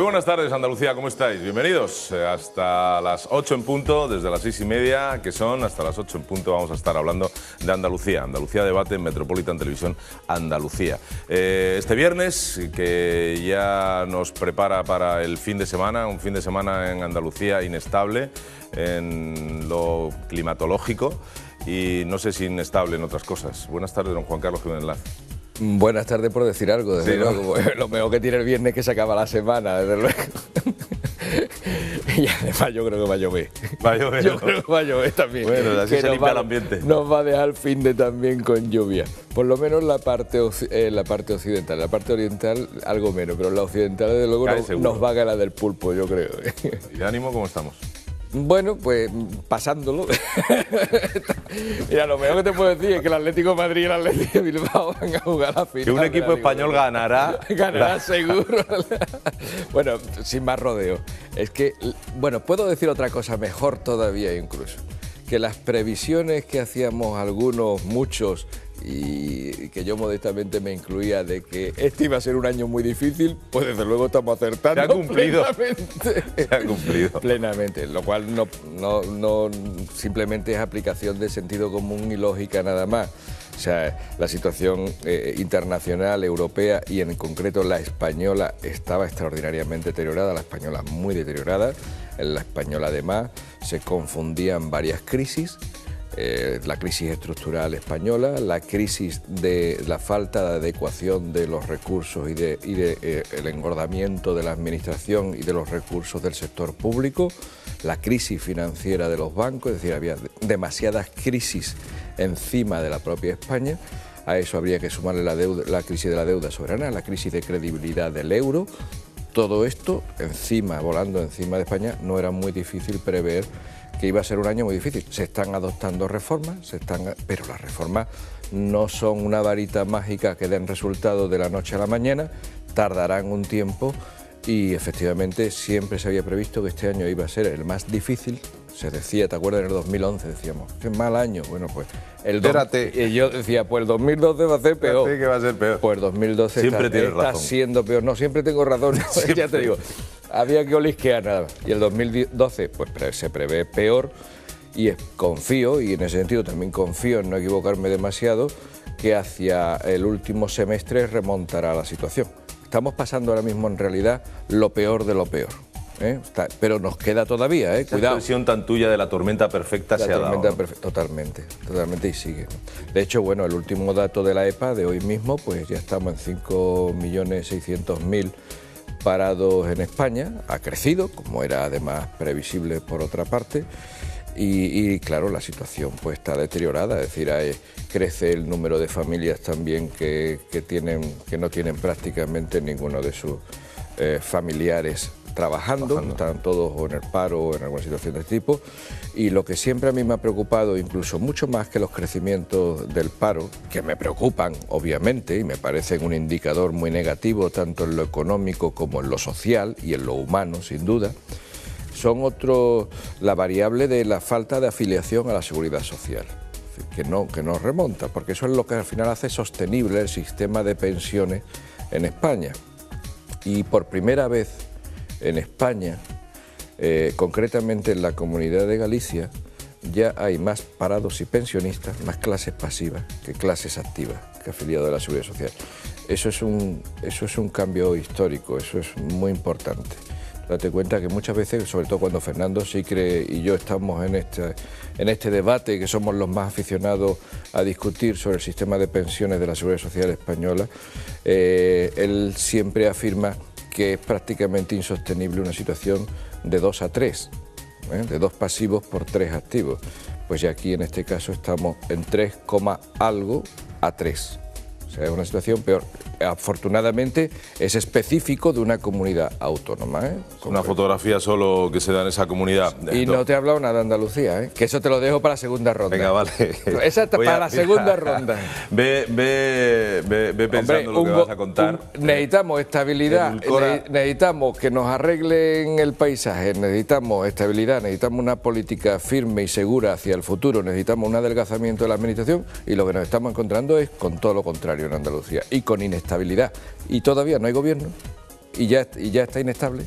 buenas tardes, Andalucía, ¿cómo estáis? Bienvenidos hasta las 8 en punto, desde las 6:30, que son hasta las 8 en punto, vamos a estar hablando de Andalucía. Andalucía Debate en Metropolitan Televisión Andalucía. Este viernes, que ya nos prepara para el fin de semana, un fin de semana en Andalucía inestable en lo climatológico y no sé si inestable en otras cosas. Buenas tardes, don Juan Carlos Jiménez Laz. Buenas tardes, por decir algo, desde luego. Lo mejor que tiene el viernes es que se acaba la semana, desde luego. Y además yo creo que va a llover. Va a llover. Yo creo que va a llover también. Bueno, así se limpia el ambiente. Nos va a dejar el fin de también con lluvia. Por lo menos la parte occidental. La parte oriental algo menos, pero la occidental desde luego nos va a ganar del pulpo, yo creo. ¿Y de ánimo cómo estamos? Bueno, pues pasándolo. Mira, lo mejor que te puedo decir es que el Atlético de Madrid y el Atlético de Bilbao van a jugar la final. Que un equipo español ganará. Ganará seguro. Bueno, sin más rodeo. Es que, bueno, puedo decir otra cosa mejor todavía incluso. Que las previsiones que hacíamos algunos, muchos, y que yo modestamente me incluía de que este iba a ser un año muy difícil, pues desde luego estamos acertando. Se ha cumplido. Plenamente. Se ha cumplido. Plenamente, lo cual no simplemente es aplicación de sentido común y lógica nada más. O sea, la situación internacional, europea y en concreto la española estaba extraordinariamente deteriorada, la española muy deteriorada. En la española además se confundían varias crisis. La crisis estructural española, la crisis de la falta de adecuación de los recursos el engordamiento de la administración y de los recursos del sector público, la crisis financiera de los bancos, es decir, había demasiadas crisis encima de la propia España. A eso habría que sumarle la crisis de la deuda soberana, la crisis de credibilidad del euro. Todo esto volando encima de España, no era muy difícil prever que iba a ser un año muy difícil. Se están adoptando reformas, pero las reformas no son una varita mágica que den resultados de la noche a la mañana, tardarán un tiempo y efectivamente siempre se había previsto que este año iba a ser el más difícil. Se decía, ¿te acuerdas? En el 2011 decíamos, qué mal año. Bueno, pues y yo decía, pues el 2012 va a ser peor. Sí, que va a ser peor. Pues el 2012 siempre está siendo peor. No, siempre tengo razón, ya te digo. Había que olisquear nada más. Y el 2012 pues se prevé peor y confío, y en ese sentido también confío en no equivocarme demasiado, que hacia el último semestre remontará la situación. Estamos pasando ahora mismo en realidad lo peor de lo peor. Pero nos queda todavía, cuidado. La expresión tan tuya de la tormenta perfecta se ha dado, ¿no? Totalmente y sigue. De hecho, bueno, el último dato de la EPA de hoy mismo, pues ya estamos en 5.600.000 parados en España, ha crecido, como era además previsible por otra parte, y claro, la situación pues está deteriorada, es decir, crece el número de familias también que no tienen prácticamente ninguno de sus familiares trabajando, están todos o en el paro o en alguna situación de este tipo, y lo que siempre a mí me ha preocupado, incluso mucho más que los crecimientos del paro, que me preocupan obviamente y me parecen un indicador muy negativo tanto en lo económico como en lo social y en lo humano sin duda, son la variable de la falta de afiliación a la seguridad social, que no remonta, porque eso es lo que al final hace sostenible el sistema de pensiones en España. Y por primera vez en España, concretamente en la Comunidad de Galicia, ya hay más parados y pensionistas, más clases pasivas que clases activas, que afiliados a la Seguridad Social. Eso es un cambio histórico, eso es muy importante. Date cuenta que muchas veces, sobre todo cuando Fernando Sicre y yo estamos en este debate, que somos los más aficionados a discutir sobre el sistema de pensiones de la Seguridad Social española, él siempre afirma que es prácticamente insostenible una situación de 2 a 3, de 2 pasivos por 3 activos. Pues ya aquí en este caso estamos en 3, algo a 3. O sea, es una situación peor. Afortunadamente es específico de una comunidad autónoma. Una fotografía solo que se da en esa comunidad. Y no te he hablado nada de Andalucía, que eso te lo dejo para la segunda ronda. Venga, vale. Esa está para la segunda ronda. Ve pensando lo que vas a contar. Necesitamos estabilidad, necesitamos que nos arreglen el paisaje, necesitamos estabilidad, necesitamos una política firme y segura hacia el futuro, necesitamos un adelgazamiento de la administración y lo que nos estamos encontrando es con todo lo contrario en Andalucía y con inestabilidad. Y todavía no hay gobierno y ya está inestable.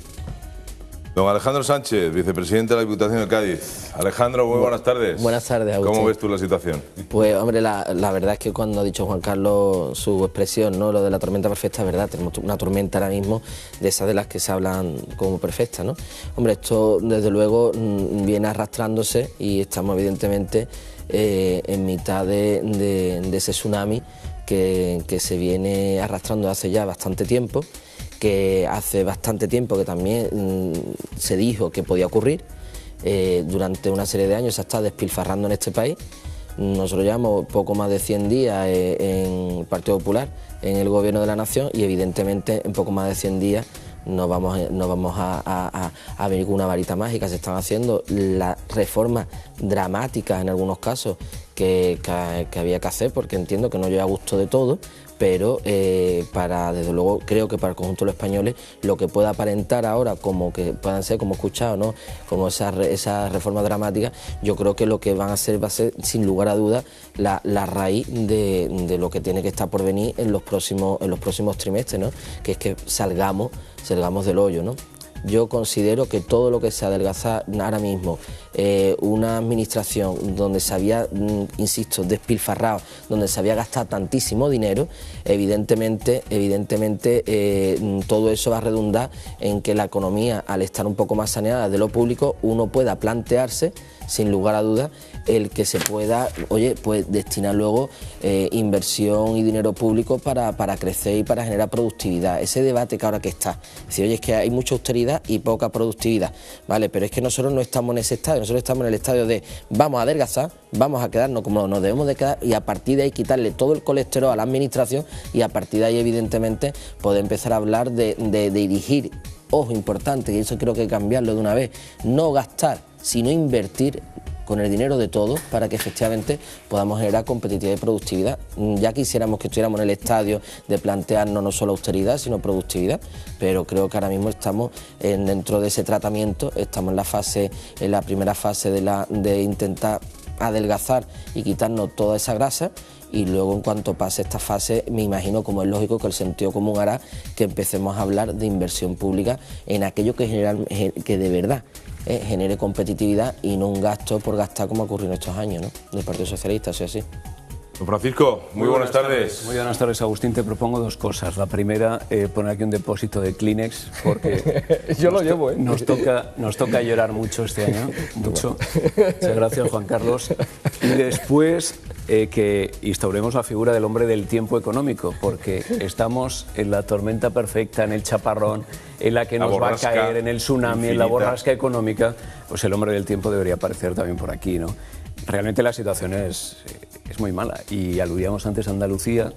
Don Alejandro Sánchez, vicepresidente de la Diputación de Cádiz. Alejandro, muy buenas tardes. Buenas tardes, Agustín. ¿Cómo ves tú la situación? Pues, hombre, la verdad es que cuando ha dicho Juan Carlos su expresión, ¿no?, lo de la tormenta perfecta, es verdad, tenemos una tormenta ahora mismo de esas de las que se hablan como perfecta, ¿no? Hombre, esto desde luego viene arrastrándose y estamos evidentemente en mitad de ese tsunami que se viene arrastrando hace ya bastante tiempo, que hace bastante tiempo que también se dijo que podía ocurrir. Durante una serie de años se ha estado despilfarrando en este país. Nosotros llevamos poco más de 100 días en el Partido Popular, en el Gobierno de la Nación, y evidentemente en poco más de 100 días no vamos a venir con una varita mágica. Se están haciendo las reformas dramáticas en algunos casos que había que hacer, porque entiendo que no llega a gusto de todo, pero desde luego creo que para el conjunto de los españoles lo que pueda aparentar ahora como que puedan ser, como he escuchado, ¿no?, como esas reformas dramáticas, yo creo que lo que van a hacer va a ser sin lugar a dudas la raíz de lo que tiene que estar por venir en los próximos trimestres, ¿no?, que es que salgamos del hoyo, ¿no? Yo considero que todo lo que se adelgaza ahora mismo, una administración donde se había, insisto, despilfarrado, donde se había gastado tantísimo dinero, evidentemente todo eso va a redundar en que la economía, al estar un poco más saneada de lo público, uno pueda plantearse, sin lugar a dudas, el que se pueda, pues destinar luego inversión y dinero público para crecer y para generar productividad. Ese debate que ahora que está, es que hay mucha austeridad y poca productividad, ¿vale? Pero es que nosotros no estamos en ese estadio, nosotros estamos en el estadio de vamos a adelgazar, vamos a quedarnos como nos debemos de quedar, y a partir de ahí quitarle todo el colesterol a la administración, y a partir de ahí evidentemente poder empezar a hablar de dirigir. Ojo, importante, y eso creo que hay que cambiarlo de una vez, no gastar, sino invertir con el dinero de todos para que efectivamente podamos generar competitividad y productividad. Ya quisiéramos que estuviéramos en el estadio de plantearnos no solo austeridad, sino productividad, pero creo que ahora mismo estamos dentro de ese tratamiento, estamos en la primera fase de intentar adelgazar y quitarnos toda esa grasa, y luego en cuanto pase esta fase me imagino, como es lógico, que el sentido común hará que empecemos a hablar de inversión pública en aquello que de verdad genere competitividad y no un gasto por gastar como ha ocurrido en estos años, ¿no?, del Partido Socialista, o así. Don Francisco, muy buenas tardes. Muy buenas tardes, Agustín. Te propongo dos cosas. La primera, poner aquí un depósito de Kleenex, porque yo lo llevo, nos toca llorar mucho este año, mucho. Muchas gracias, Juan Carlos. Y después, que instauremos la figura del hombre del tiempo económico, porque estamos en la tormenta perfecta, en el chaparrón, en la que nos va a caer, en el tsunami, infinita, en la borrasca económica. Pues el hombre del tiempo debería aparecer también por aquí, ¿no? Realmente la situación es muy mala, y aludíamos antes a Andalucía,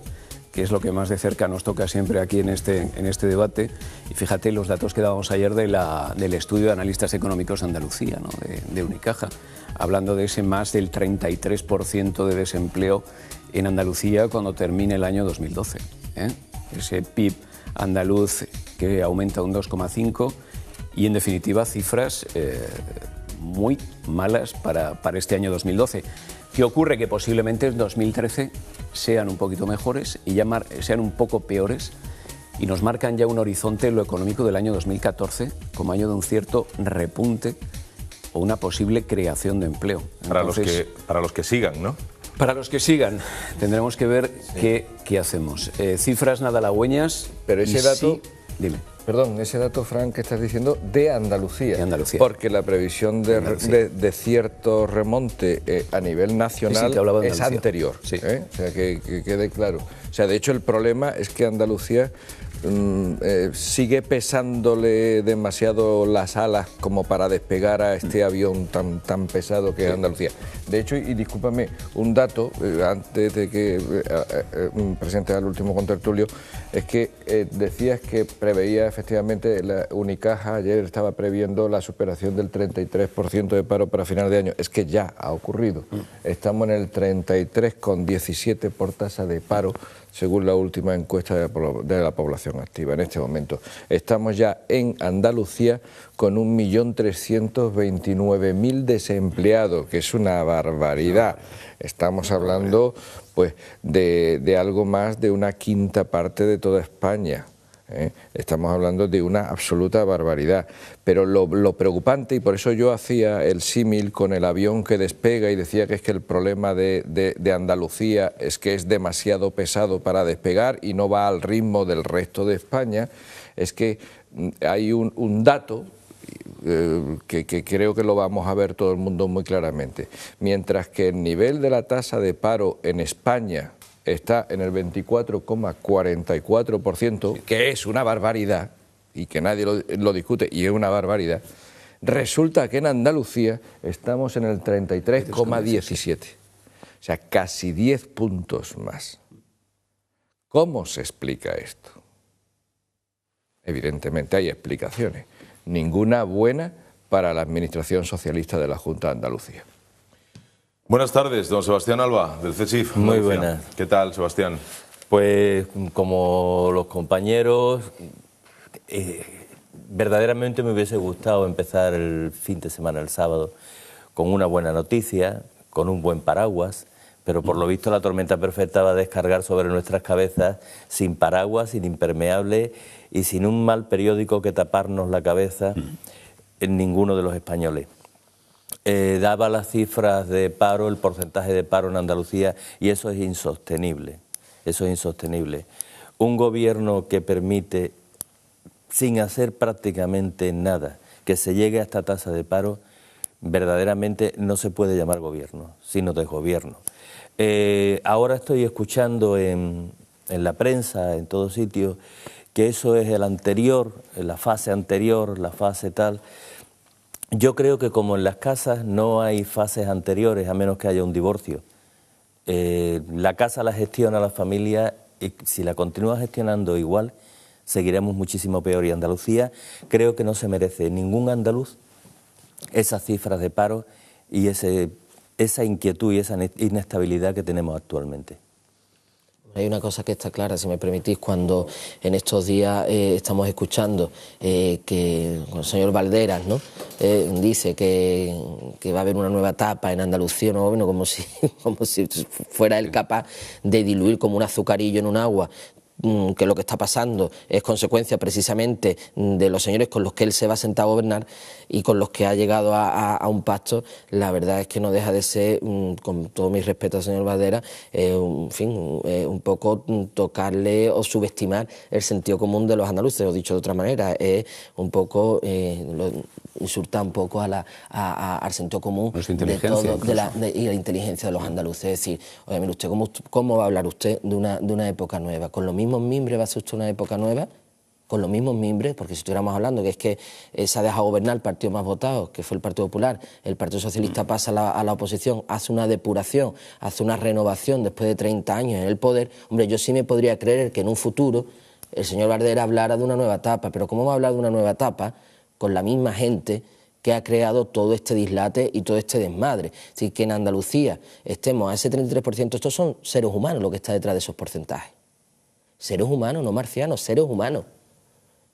que es lo que más de cerca nos toca siempre aquí en este debate. Y fíjate los datos que dábamos ayer del estudio de analistas económicos de Andalucía, ¿no?, de Unicaja, hablando de ese más del 33% de desempleo en Andalucía cuando termine el año 2012. Ese PIB andaluz que aumenta un 2,5%, y en definitiva cifras muy malas para este año 2012. ¿Qué ocurre? Que posiblemente en 2013 sean un poquito mejores y ya sean un poco peores, y nos marcan ya un horizonte en lo económico del año 2014 como año de un cierto repunte o una posible creación de empleo. Entonces, para los que sigan, ¿no? Para los que sigan, tendremos que ver qué hacemos. Cifras nada halagüeñas. Pero ese dato... Sí, dime. Perdón, ese dato, Fran, que estás diciendo, de Andalucía. De Andalucía. Porque la previsión de cierto remonte a nivel nacional es anterior. Sí. O sea, que quede claro. O sea, de hecho, el problema es que Andalucía sigue pesándole demasiado las alas como para despegar a este avión tan pesado que es Andalucía. De hecho, y discúlpame, un dato, antes de que presentes al último contertulio, es que decías que preveía efectivamente, la Unicaja ayer estaba previendo la superación del 33% de paro para final de año. Es que ya ha ocurrido. Estamos en el 33,17 por tasa de paro, según la última encuesta de la población activa en este momento. Estamos ya en Andalucía con 1.329.000 desempleados, que es una barbaridad. Estamos hablando pues de algo más de una quinta parte de toda España. Estamos hablando de una absoluta barbaridad. Pero lo preocupante, y por eso yo hacía el símil con el avión que despega y decía que es que el problema de Andalucía es que es demasiado pesado para despegar y no va al ritmo del resto de España, es que hay un dato que creo que lo vamos a ver todo el mundo muy claramente. Mientras que el nivel de la tasa de paro en España está en el 24,44%, que es una barbaridad, y que nadie lo discute, y es una barbaridad, resulta que en Andalucía estamos en el 33,17%. O sea, casi 10 puntos más. ¿Cómo se explica esto? Evidentemente hay explicaciones. Ninguna buena para la administración socialista de la Junta de Andalucía. Buenas tardes, don Sebastián Alba, del CSIF. Muy buenas. ¿Qué tal, Sebastián? Pues como los compañeros, verdaderamente me hubiese gustado empezar el fin de semana, el sábado, con una buena noticia, con un buen paraguas, pero por lo visto la tormenta perfecta va a descargar sobre nuestras cabezas sin paraguas, sin impermeable y sin un mal periódico que taparnos la cabeza en ninguno de los españoles. Daba las cifras de paro, el porcentaje de paro en Andalucía, y eso es insostenible, eso es insostenible. Un gobierno que permite, sin hacer prácticamente nada, que se llegue a esta tasa de paro, verdaderamente no se puede llamar gobierno, sino desgobierno. Ahora estoy escuchando en la prensa, en todos sitios, que eso es el anterior, la fase anterior, la fase tal. Yo creo que como en las casas no hay fases anteriores a menos que haya un divorcio. La casa la gestiona la familia y si la continúa gestionando igual, seguiremos muchísimo peor. Y Andalucía creo que no se merece ningún andaluz esas cifras de paro y esa inquietud y esa inestabilidad que tenemos actualmente. Hay una cosa que está clara, si me permitís, cuando en estos días estamos escuchando que el señor Valderas, ¿no? Dice que va a haber una nueva etapa en Andalucía, ¿no? Bueno, como si fuera él capaz de diluir como un azucarillo en un agua, que lo que está pasando es consecuencia precisamente de los señores con los que él se va a sentar a gobernar y con los que ha llegado a un pacto. La verdad es que no deja de ser, con todo mi respeto al señor Valderas, en fin, un poco tocarle o subestimar el sentido común de los andaluces, o dicho de otra manera, es un poco insultar un poco al sentido común de todo, y la inteligencia de los andaluces. Es decir, oye, mire usted, ¿cómo va a hablar usted de una época nueva? ¿Con los mismos mimbres va a ser usted una época nueva? Con los mismos mimbres, porque si estuviéramos hablando que es que se ha dejado gobernar el partido más votado, que fue el Partido Popular, el Partido Socialista pasa a la oposición, hace una depuración, hace una renovación después de 30 años en el poder. Hombre, yo sí me podría creer que en un futuro el señor Valderas hablara de una nueva etapa, pero ¿cómo va a hablar de una nueva etapa con la misma gente que ha creado todo este dislate y todo este desmadre? Es decir, que en Andalucía estemos a ese 33%, estos son seres humanos lo que está detrás de esos porcentajes. Seres humanos, no marcianos, seres humanos.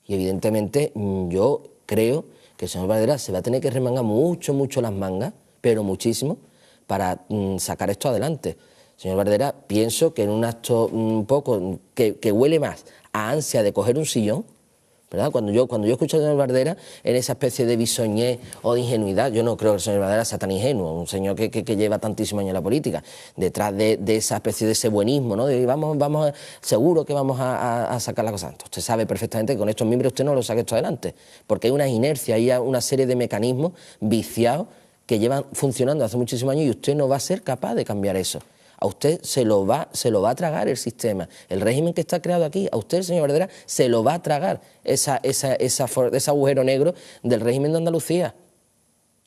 Y evidentemente yo creo que el señor Valderas se va a tener que remangar mucho las mangas, pero muchísimo, para sacar esto adelante. Señor Valderas, pienso que en un acto un poco que huele más a ansia de coger un sillón, ¿verdad? Cuando yo escucho al señor Valderas en esa especie de bisoñez o de ingenuidad, yo no creo que el señor Valderas sea tan ingenuo, un señor que lleva tantísimos años en la política, detrás de esa especie de ese buenismo, ¿no? De vamos, seguro que vamos a sacar la cosa. Usted sabe perfectamente que con estos miembros usted no lo saque esto adelante, porque hay una inercia, hay una serie de mecanismos viciados que llevan funcionando hace muchísimos años y usted no va a ser capaz de cambiar eso. A usted se lo va a tragar el sistema. El régimen que está creado aquí, a usted, señor Valderas, se lo va a tragar ese agujero negro del régimen de Andalucía.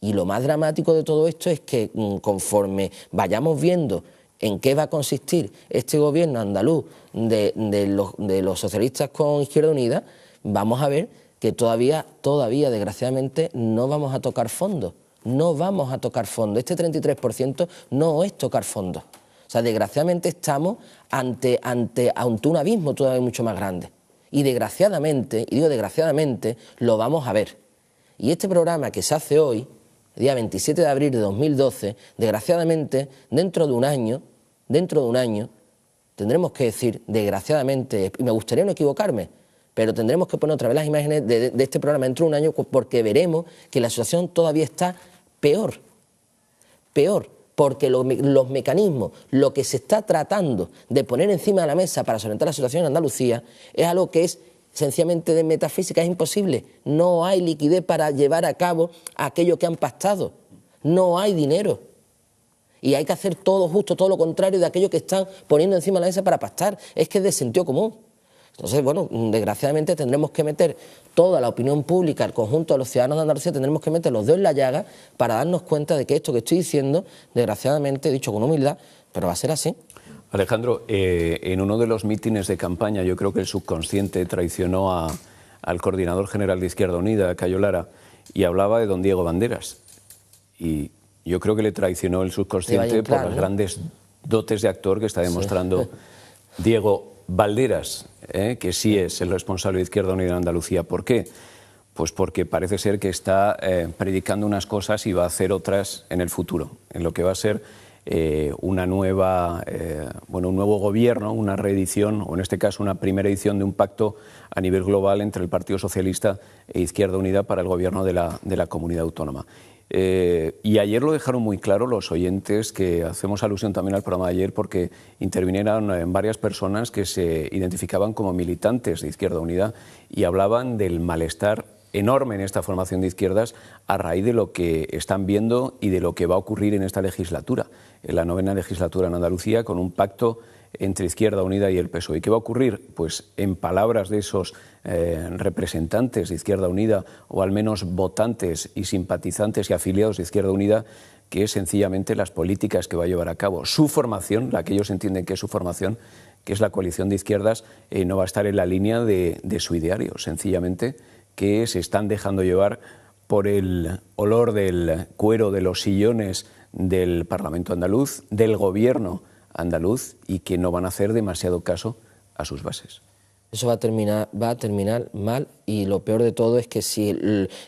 Y lo más dramático de todo esto es que conforme vayamos viendo en qué va a consistir este gobierno andaluz de los socialistas con Izquierda Unida, vamos a ver que todavía, desgraciadamente, no vamos a tocar fondo. No vamos a tocar fondo. Este 33% no es tocar fondo. O sea, desgraciadamente estamos ante un abismo todavía mucho más grande. Y desgraciadamente, y digo desgraciadamente, lo vamos a ver. Y este programa que se hace hoy, el día 27 de abril de 2012, desgraciadamente, dentro de un año, tendremos que decir, desgraciadamente, y me gustaría no equivocarme, pero tendremos que poner otra vez las imágenes de este programa dentro de un año, porque veremos que la situación todavía está peor, porque los mecanismos, lo que se está tratando de poner encima de la mesa para solventar la situación en Andalucía es algo que es sencillamente de metafísica, es imposible. No hay liquidez para llevar a cabo aquello que han pactado, no hay dinero. Y hay que hacer todo justo, todo lo contrario de aquello que están poniendo encima de la mesa para pactar. Es que es de sentido común. Entonces, bueno, desgraciadamente tendremos que meter toda la opinión pública, el conjunto de los ciudadanos de Andalucía, tendremos que meter los dedos en la llaga para darnos cuenta de que esto que estoy diciendo, desgraciadamente, dicho con humildad, pero va a ser así. Alejandro, en uno de los mítines de campaña, yo creo que el subconsciente traicionó al coordinador general de Izquierda Unida, Cayo Lara, y hablaba de don Diego Banderas. Y yo creo que le traicionó el subconsciente por las grandes dotes de actor que está demostrando Diego Banderas, que sí es el responsable de Izquierda Unida en Andalucía. ¿Por qué? Pues porque parece ser que está predicando unas cosas y va a hacer otras en el futuro, en lo que va a ser un nuevo gobierno, una reedición, o en este caso una primera edición de un pacto a nivel global entre el Partido Socialista e Izquierda Unida para el gobierno de la comunidad autónoma. Y ayer lo dejaron muy claro los oyentes, que hacemos alusión también al programa de ayer, porque intervinieron varias personas que se identificaban como militantes de Izquierda Unida y hablaban del malestar enorme en esta formación de izquierdas a raíz de lo que están viendo y de lo que va a ocurrir en esta legislatura, en la 9ª legislatura en Andalucía, con un pacto entre Izquierda Unida y el PSOE. ¿Y qué va a ocurrir? Pues en palabras de esos representantes de Izquierda Unida, o al menos votantes y simpatizantes y afiliados de Izquierda Unida, que es sencillamente las políticas que va a llevar a cabo su formación, la que ellos entienden que es su formación, que es la coalición de izquierdas, no va a estar en la línea de su ideario, sencillamente que se están dejando llevar por el olor del cuero de los sillones del Parlamento andaluz, del gobierno andaluz, y que no van a hacer demasiado caso a sus bases. Eso va a terminar mal, y lo peor de todo es que si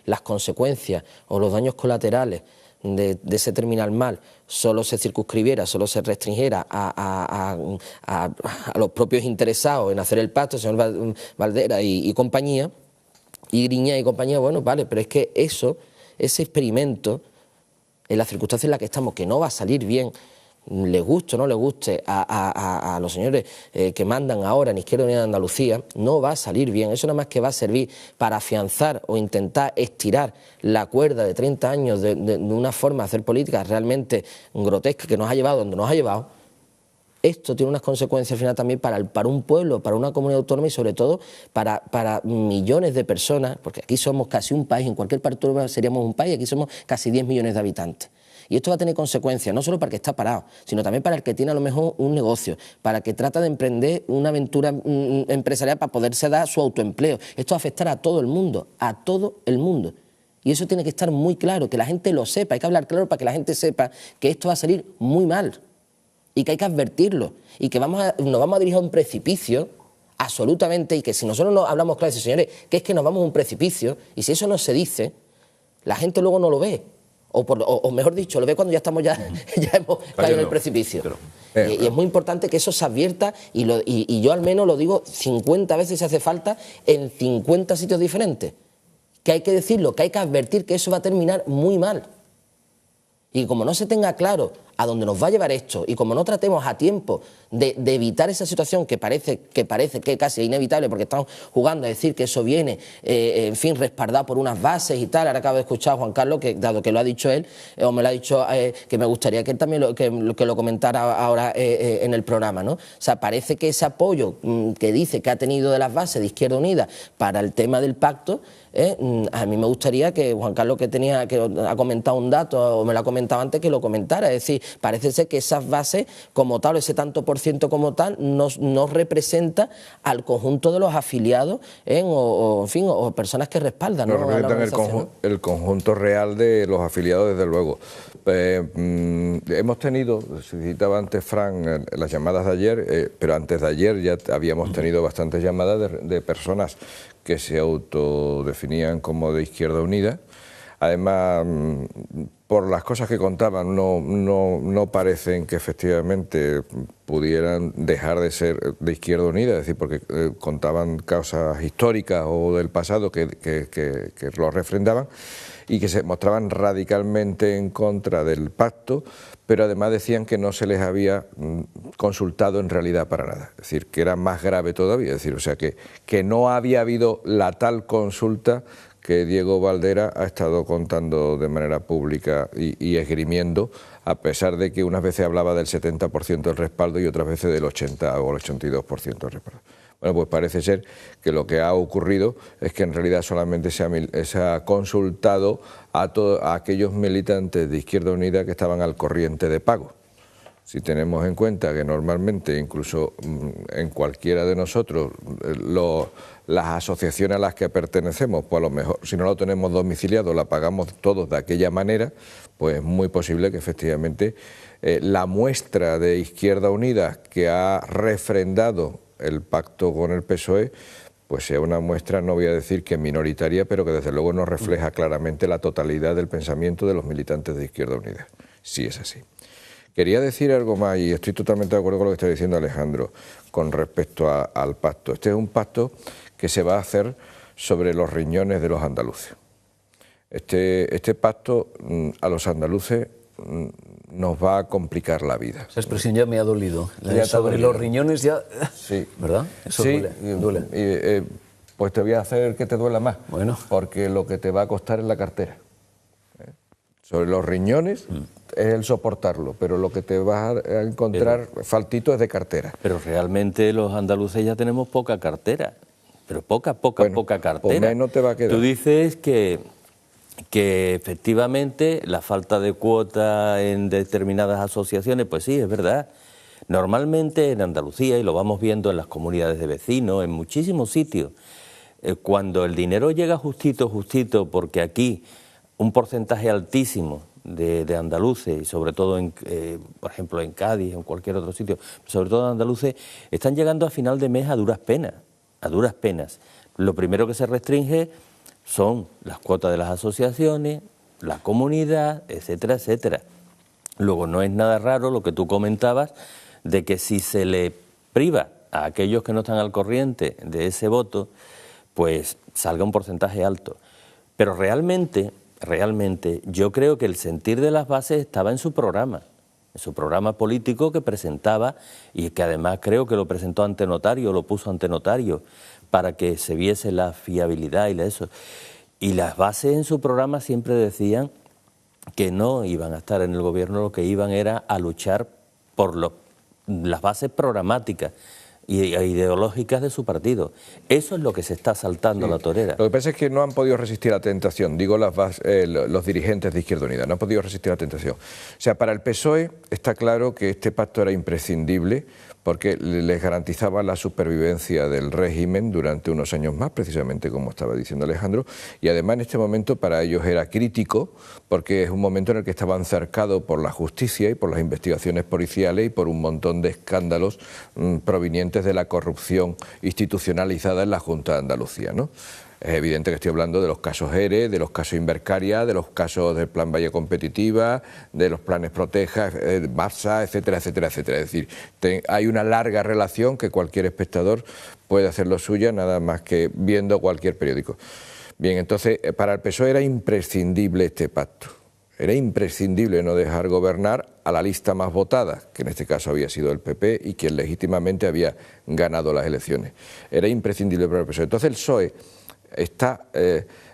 las consecuencias o los daños colaterales de ese terminal mal solo se circunscribiera, solo se restringiera a los propios interesados en hacer el pacto, el señor Banderas y compañía, y Griñán y compañía, bueno, vale, pero es que ese experimento, en las circunstancias en las que estamos, que no va a salir bien, les guste o no les guste a los señores que mandan ahora en Izquierda Unida de Andalucía, no va a salir bien. Eso nada más que va a servir para afianzar o intentar estirar la cuerda de 30 años de una forma de hacer política realmente grotesca que nos ha llevado donde nos ha llevado. Esto tiene unas consecuencias al final también para un pueblo, para una comunidad autónoma y sobre todo para millones de personas, porque aquí somos casi un país, en cualquier parte seríamos un país, aquí somos casi 10 millones de habitantes. Y esto va a tener consecuencias, no solo para el que está parado, sino también para el que tiene a lo mejor un negocio, para el que trata de emprender una aventura empresarial para poderse dar su autoempleo. Esto va a afectar a todo el mundo, a todo el mundo. Y eso tiene que estar muy claro, que la gente lo sepa, hay que hablar claro para que la gente sepa que esto va a salir muy mal y que hay que advertirlo y que nos vamos a dirigir a un precipicio absolutamente, y que si nosotros no hablamos claro, señores, que es que nos vamos a un precipicio, y si eso no se dice, la gente luego no lo ve. O mejor dicho, lo ve cuando ya hemos caído en el precipicio. Y es muy importante que eso se advierta, y yo al menos lo digo 50 veces si hace falta, en 50 sitios diferentes. Que hay que decirlo, que hay que advertir que eso va a terminar muy mal. Y como no se tenga claro a dónde nos va a llevar esto, y como no tratemos a tiempo de evitar esa situación que parece que casi es inevitable, porque estamos jugando a decir que eso viene, en fin, respaldado por unas bases y tal. Ahora acabo de escuchar a Juan Carlos, que dado que lo ha dicho él, o me lo ha dicho, que me gustaría que él también que lo comentara ahora en el programa, ¿no? O sea, parece que ese apoyo que dice que ha tenido de las bases de Izquierda Unida para el tema del pacto, a mí me gustaría que Juan Carlos, que ha comentado un dato, o me lo ha comentado antes, que lo comentara. Es decir, parece ser que esas bases como tal, ese tanto por ciento como tal, no representa al conjunto de los afiliados o personas que respaldan. No representan el conjunto real de los afiliados, desde luego. Hemos tenido, se citaba antes Fran, las llamadas de ayer, pero antes de ayer ya habíamos tenido bastantes llamadas de personas que se autodefinían como de Izquierda Unida, Además, por las cosas que contaban, no parecen que efectivamente pudieran dejar de ser de Izquierda Unida, es decir, porque contaban causas históricas o del pasado que lo refrendaban y que se mostraban radicalmente en contra del pacto, pero además decían que no se les había consultado en realidad para nada, es decir, que era más grave todavía, es decir, o sea, que no había habido la tal consulta que Diego Valdera ha estado contando de manera pública y esgrimiendo, a pesar de que unas veces hablaba del 70% del respaldo y otras veces del 80 o el 82% del respaldo. Bueno, pues parece ser que lo que ha ocurrido es que en realidad solamente se ha consultado a aquellos militantes de Izquierda Unida que estaban al corriente de pago. Si tenemos en cuenta que normalmente, incluso en cualquiera de nosotros, las asociaciones a las que pertenecemos, pues a lo mejor si no lo tenemos domiciliado, la pagamos todos de aquella manera, pues es muy posible que efectivamente la muestra de Izquierda Unida que ha refrendado el pacto con el PSOE, pues sea una muestra, no voy a decir que minoritaria, pero que desde luego no refleja claramente la totalidad del pensamiento de los militantes de Izquierda Unida. Sí es así. Quería decir algo más, y estoy totalmente de acuerdo con lo que está diciendo Alejandro, con respecto al pacto. Este es un pacto que se va a hacer sobre los riñones de los andaluces. Este pacto a los andaluces nos va a complicar la vida. Esa expresión ya me ha dolido. Sobre los riñones ya... Sí. ¿Verdad? Eso sí, duele. Pues te voy a hacer que te duela más. Bueno. Porque lo que te va a costar es la cartera. Sobre los riñones es el soportarlo, pero lo que te vas a encontrar faltito es de cartera. Pero realmente los andaluces ya tenemos poca cartera, pero poca cartera. Pues menos te va a quedar. Tú dices que efectivamente la falta de cuota en determinadas asociaciones, pues sí, es verdad. Normalmente en Andalucía, y lo vamos viendo en las comunidades de vecinos, en muchísimos sitios, cuando el dinero llega justito, porque aquí un porcentaje altísimo de andaluces, y sobre todo, por ejemplo, en Cádiz, en cualquier otro sitio, sobre todo andaluces, están llegando a final de mes a duras penas. Lo primero que se restringe son las cuotas de las asociaciones, la comunidad, etcétera, etcétera. Luego, no es nada raro lo que tú comentabas, de que si se le priva a aquellos que no están al corriente de ese voto, pues salga un porcentaje alto. Pero realmente yo creo que el sentir de las bases estaba en su programa político que presentaba, y que además creo que lo presentó ante notario, lo puso ante notario, para que se viese la fiabilidad y eso. Y las bases en su programa siempre decían que no iban a estar en el gobierno, lo que iban era a luchar por las bases programáticas y ideológicas de su partido. Eso es lo que se está saltando la torera. Lo que pasa es que no han podido resistir a la tentación, digo los dirigentes de Izquierda Unida, no han podido resistir a la tentación. O sea, para el PSOE está claro que este pacto era imprescindible porque les garantizaba la supervivencia del régimen durante unos años más, precisamente como estaba diciendo Alejandro, y además en este momento para ellos era crítico porque es un momento en el que estaban cercados por la justicia y por las investigaciones policiales y por un montón de escándalos provenientes de la corrupción institucionalizada en la Junta de Andalucía, ¿no? Es evidente que estoy hablando de los casos ERE, de los casos Invercaria, de los casos del Plan Valle Competitiva, de los planes Proteja, Barça, etcétera, etcétera, etcétera. Es decir, hay una larga relación que cualquier espectador puede hacer lo suya, nada más que viendo cualquier periódico. Bien, entonces, para el PSOE era imprescindible este pacto. Era imprescindible no dejar gobernar a la lista más votada, que en este caso había sido el PP y quien legítimamente había ganado las elecciones. Era imprescindible para el PSOE. Entonces el PSOE está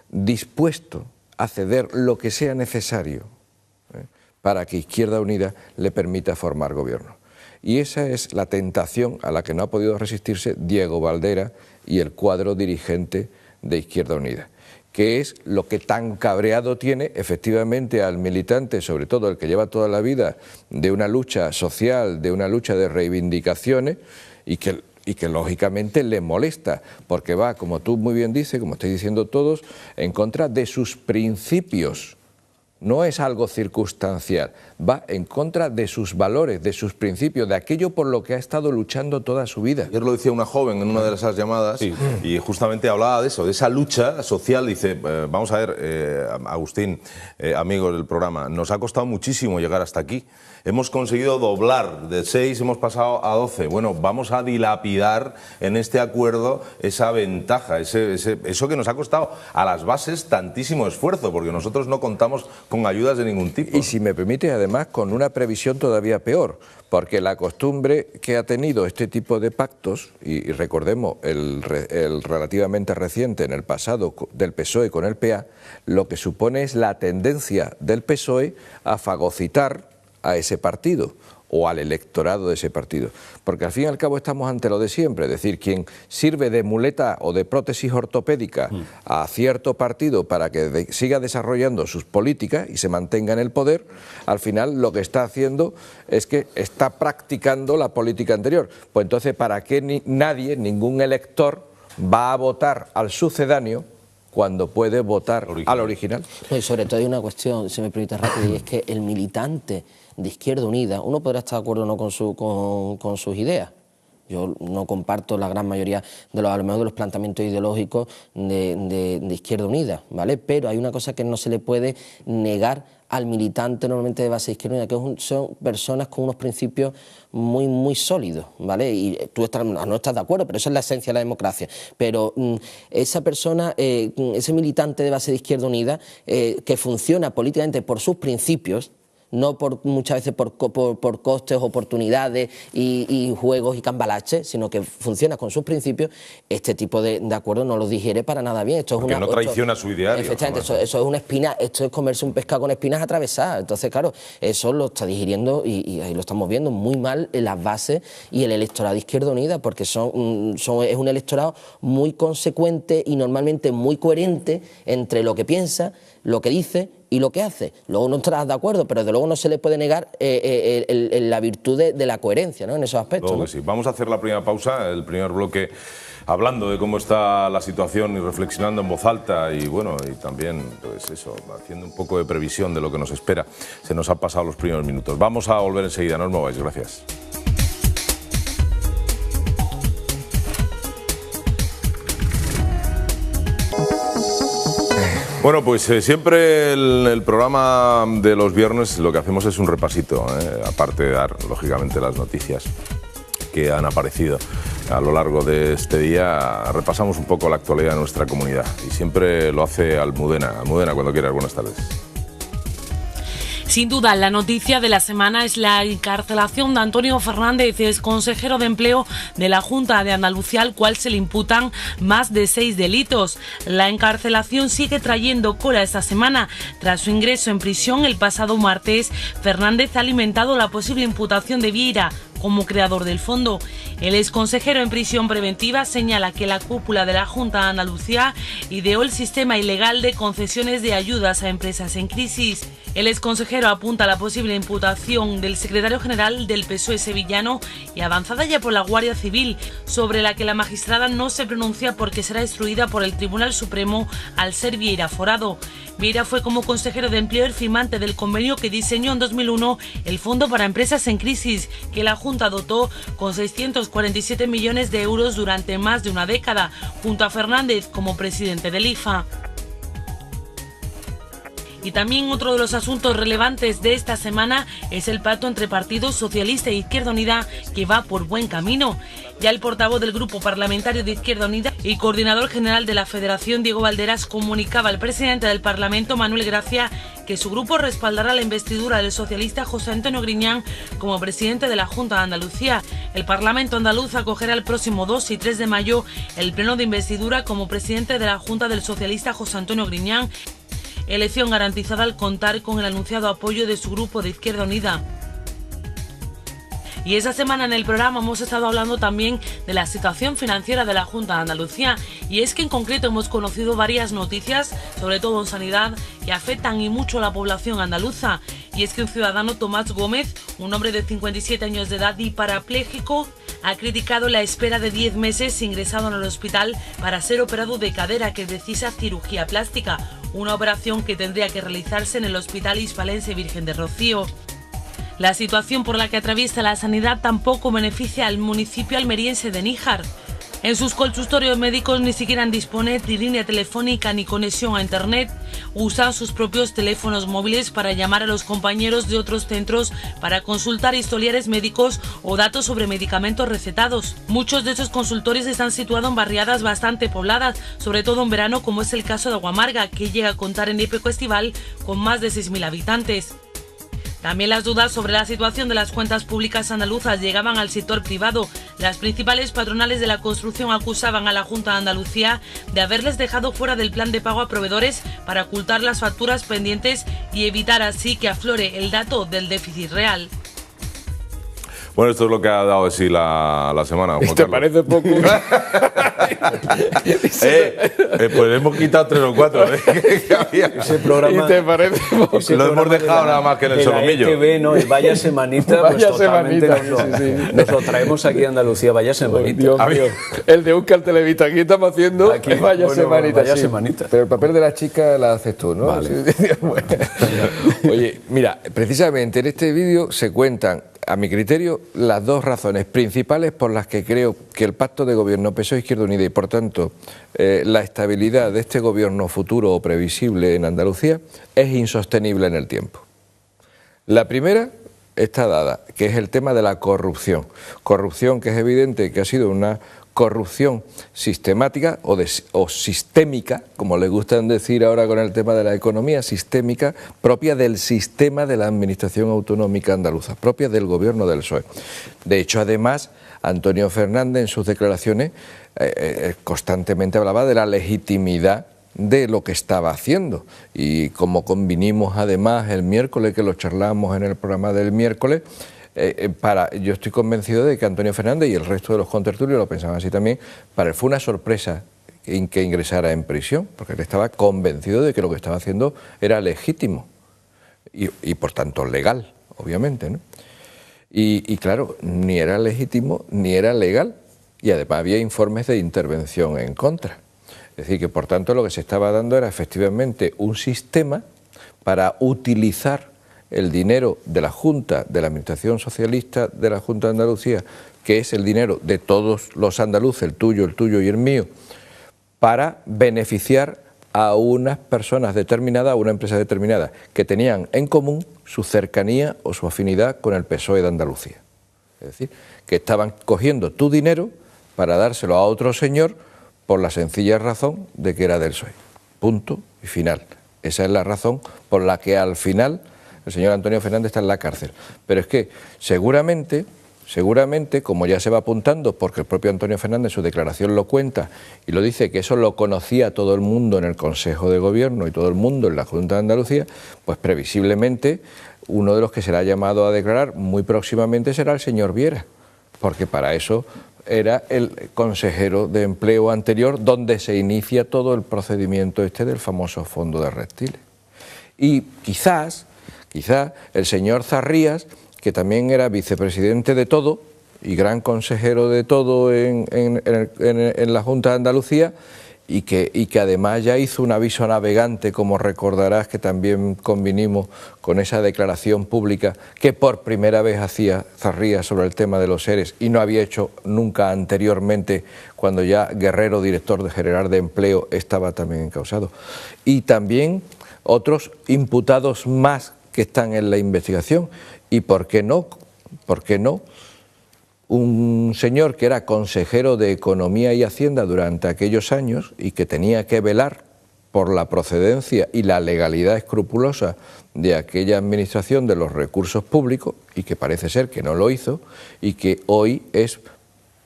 dispuesto a ceder lo que sea necesario para que Izquierda Unida le permita formar gobierno. Y esa es la tentación a la que no ha podido resistirse Diego Valdera y el cuadro dirigente de Izquierda Unida, que es lo que tan cabreado tiene efectivamente al militante, sobre todo el que lleva toda la vida de una lucha social, de una lucha de reivindicaciones, y que lógicamente le molesta, porque va, como tú muy bien dices, como estáis diciendo todos, en contra de sus principios no es algo circunstancial, va en contra de sus valores, de sus principios, de aquello por lo que ha estado luchando toda su vida. Ayer lo decía una joven en una de esas llamadas y justamente hablaba de eso, de esa lucha social. Dice, vamos a ver, Agustín, amigo del programa, nos ha costado muchísimo llegar hasta aquí. Hemos conseguido doblar, de 6 hemos pasado a 12. Bueno, vamos a dilapidar en este acuerdo esa ventaja, eso que nos ha costado a las bases tantísimo esfuerzo, porque nosotros no contamos con ayudas de ningún tipo. Y si me permite, además, con una previsión todavía peor, porque la costumbre que ha tenido este tipo de pactos, y recordemos el relativamente reciente en el pasado del PSOE con el PA, lo que supone es la tendencia del PSOE a fagocitar a ese partido o al electorado de ese partido, porque al fin y al cabo estamos ante lo de siempre, es decir, quien sirve de muleta o de prótesis ortopédica a cierto partido para que siga desarrollando sus políticas y se mantenga en el poder, al final lo que está haciendo es que está practicando la política anterior. Pues entonces, ¿para qué ningún elector va a votar al sucedáneo cuando puede votar al original? No, y sobre todo hay una cuestión, si me permite rápido, y es que el militante de Izquierda Unida, uno podrá estar de acuerdo o no con sus ideas. Yo no comparto la gran mayoría de a lo mejor de los planteamientos ideológicos de Izquierda Unida, ¿vale? Pero hay una cosa que no se le puede negar al militante normalmente de base Izquierda Unida, que son personas con unos principios muy sólidos, ¿vale? Y tú no estás de acuerdo, pero esa es la esencia de la democracia. Pero esa persona, ese militante de base de Izquierda Unida, que funciona políticamente por sus principios, no muchas veces por costes, oportunidades y juegos y cambalaches, sino que funciona con sus principios, este tipo de acuerdos no los digiere para nada bien. Esto porque no traiciona su ideario. Efectivamente, eso es una espina, esto es comerse un pescado con espinas atravesadas. Entonces, claro, eso lo está digiriendo y ahí lo estamos viendo muy mal en las bases y el electorado de Izquierda Unida, porque es un electorado muy consecuente y normalmente muy coherente entre lo que piensa, lo que dice y lo que hace. Luego no estarás de acuerdo, pero desde luego no se le puede negar la virtud de la coherencia, ¿no?, en esos aspectos. Luego que sí. Vamos a hacer la primera pausa, el primer bloque, hablando de cómo está la situación y reflexionando en voz alta y bueno, y también pues eso, haciendo un poco de previsión de lo que nos espera. Se nos han pasado los primeros minutos. Vamos a volver enseguida, no os mováis, gracias. Bueno, pues siempre el programa de los viernes lo que hacemos es un repasito, aparte de dar, lógicamente, las noticias que han aparecido a lo largo de este día, repasamos un poco la actualidad de nuestra comunidad y siempre lo hace Almudena. Almudena, cuando quieras, buenas tardes. Sin duda, la noticia de la semana es la encarcelación de Antonio Fernández, ex consejero de Empleo de la Junta de Andalucía, al cual se le imputan más de 6 delitos. La encarcelación sigue trayendo cola esta semana. Tras su ingreso en prisión el pasado martes, Fernández ha alimentado la posible imputación de Vieira como creador del fondo. El exconsejero en prisión preventiva señala que la cúpula de la Junta de Andalucía ideó el sistema ilegal de concesiones de ayudas a empresas en crisis. El exconsejero apunta a la posible imputación del secretario general del PSOE sevillano y avanzada ya por la Guardia Civil, sobre la que la magistrada no se pronuncia porque será instruida por el Tribunal Supremo al ser Vieira aforado. Vieira fue como consejero de Empleo el firmante del convenio que diseñó en 2001 el Fondo para Empresas en Crisis, que la Junta dotó con 647 millones de euros durante más de una década, junto a Fernández como presidente del IFA. Y también otro de los asuntos relevantes de esta semana es el pacto entre Partido Socialista e Izquierda Unida, que va por buen camino. Ya el portavoz del Grupo Parlamentario de Izquierda Unida y coordinador general de la Federación, Diego Valderas, comunicaba al presidente del Parlamento, Manuel Gracia, que su grupo respaldará la investidura del socialista José Antonio Griñán como presidente de la Junta de Andalucía. El Parlamento andaluz acogerá el próximo 2 y 3 de mayo el pleno de investidura como presidente de la Junta del socialista José Antonio Griñán, elección garantizada al contar con el anunciado apoyo de su grupo de Izquierda Unida. Y esa semana en el programa hemos estado hablando también de la situación financiera de la Junta de Andalucía, y es que en concreto hemos conocido varias noticias, sobre todo en sanidad, que afectan y mucho a la población andaluza. Y es que un ciudadano, Tomás Gómez, un hombre de 57 años de edad y parapléjico, ha criticado la espera de 10 meses ingresado en el hospital para ser operado de cadera que precisa cirugía plástica, una operación que tendría que realizarse en el Hospital Hispalense Virgen de Rocío. La situación por la que atraviesa la sanidad tampoco beneficia al municipio almeriense de Níjar. En sus consultorios médicos ni siquiera disponen de línea telefónica ni conexión a internet. Usan sus propios teléfonos móviles para llamar a los compañeros de otros centros para consultar historiales médicos o datos sobre medicamentos recetados. Muchos de esos consultorios están situados en barriadas bastante pobladas, sobre todo en verano, como es el caso de Aguamarga, que llega a contar en época estival con más de 6.000 habitantes. También las dudas sobre la situación de las cuentas públicas andaluzas llegaban al sector privado. Las principales patronales de la construcción acusaban a la Junta de Andalucía de haberles dejado fuera del plan de pago a proveedores para ocultar las facturas pendientes y evitar así que aflore el dato del déficit real. Bueno, esto es lo que ha dado de sí la semana. Juan ¿Te Carlos. parece poco? Pues hemos quitado 3 o 4. Que había. Ese programa, ¿Y te parece poco? ese Lo hemos programa dejado de la- nada más que en el de la solomillo. ETV, ¿no? Y vaya semanita, pues Vaya totalmente semanita, nos lo, sí. nos lo traemos aquí a Andalucía, vaya semanita. Dios mío. El de Euskal Televista, aquí estamos haciendo Aquí, vaya bueno, semanita. vaya sí. semanita. Pero el papel de la chica la haces tú, ¿no? Vale. Sí. Bueno. Oye, mira, precisamente en este vídeo se cuentan, a mi criterio, las dos razones principales por las que creo que el pacto de gobierno PSOE-Izquierda Unida y, por tanto, la estabilidad de este gobierno futuro o previsible en Andalucía es insostenible en el tiempo. La primera está dada, que es el tema de la corrupción. Corrupción que es evidente que ha sido una corrupción sistemática o sistémica, como le gustan decir ahora con el tema de la economía, sistémica, propia del sistema de la administración autonómica andaluza, propia del gobierno del PSOE. De hecho, además, Antonio Fernández en sus declaraciones constantemente hablaba de la legitimidad de lo que estaba haciendo, y como convinimos además el miércoles, que lo charlamos en el programa del miércoles, yo estoy convencido de que Antonio Fernández y el resto de los contertulios lo pensaban así también. Para él fue una sorpresa que ingresara en prisión, porque él estaba convencido de que lo que estaba haciendo era legítimo y por tanto legal, obviamente, ¿no? Y claro, ni era legítimo ni era legal, y además había informes de intervención en contra. Es decir, que por tanto lo que se estaba dando era efectivamente un sistema para utilizar el dinero de la Junta, de la Administración Socialista de la Junta de Andalucía, que es el dinero de todos los andaluces, el tuyo y el mío, para beneficiar a unas personas determinadas, a una empresa determinada, que tenían en común su cercanía o su afinidad con el PSOE de Andalucía. Es decir, que estaban cogiendo tu dinero para dárselo a otro señor por la sencilla razón de que era del PSOE. Punto y final. Esa es la razón por la que al final el señor Antonio Fernández está en la cárcel. Pero es que seguramente, como ya se va apuntando, porque el propio Antonio Fernández en su declaración lo cuenta y lo dice, que eso lo conocía todo el mundo en el Consejo de Gobierno y todo el mundo en la Junta de Andalucía, pues previsiblemente uno de los que será llamado a declarar muy próximamente será el señor Viera, porque para eso era el consejero de empleo anterior, donde se inicia todo el procedimiento del famoso fondo de reptiles. Y quizás el señor Zarrías, que también era vicepresidente de todo y gran consejero de todo en la Junta de Andalucía, y que además ya hizo un aviso navegante, como recordarás, que también convinimos con esa declaración pública que por primera vez hacía Zarrías sobre el tema de los ERES y no había hecho nunca anteriormente, cuando ya Guerrero, director general de Empleo, estaba también encausado. Y también otros imputados más que están en la investigación. ¿Y por qué no? ¿Por qué no? Un señor que era consejero de Economía y Hacienda durante aquellos años y que tenía que velar por la procedencia y la legalidad escrupulosa de aquella administración de los recursos públicos, y que parece ser que no lo hizo, y que hoy es,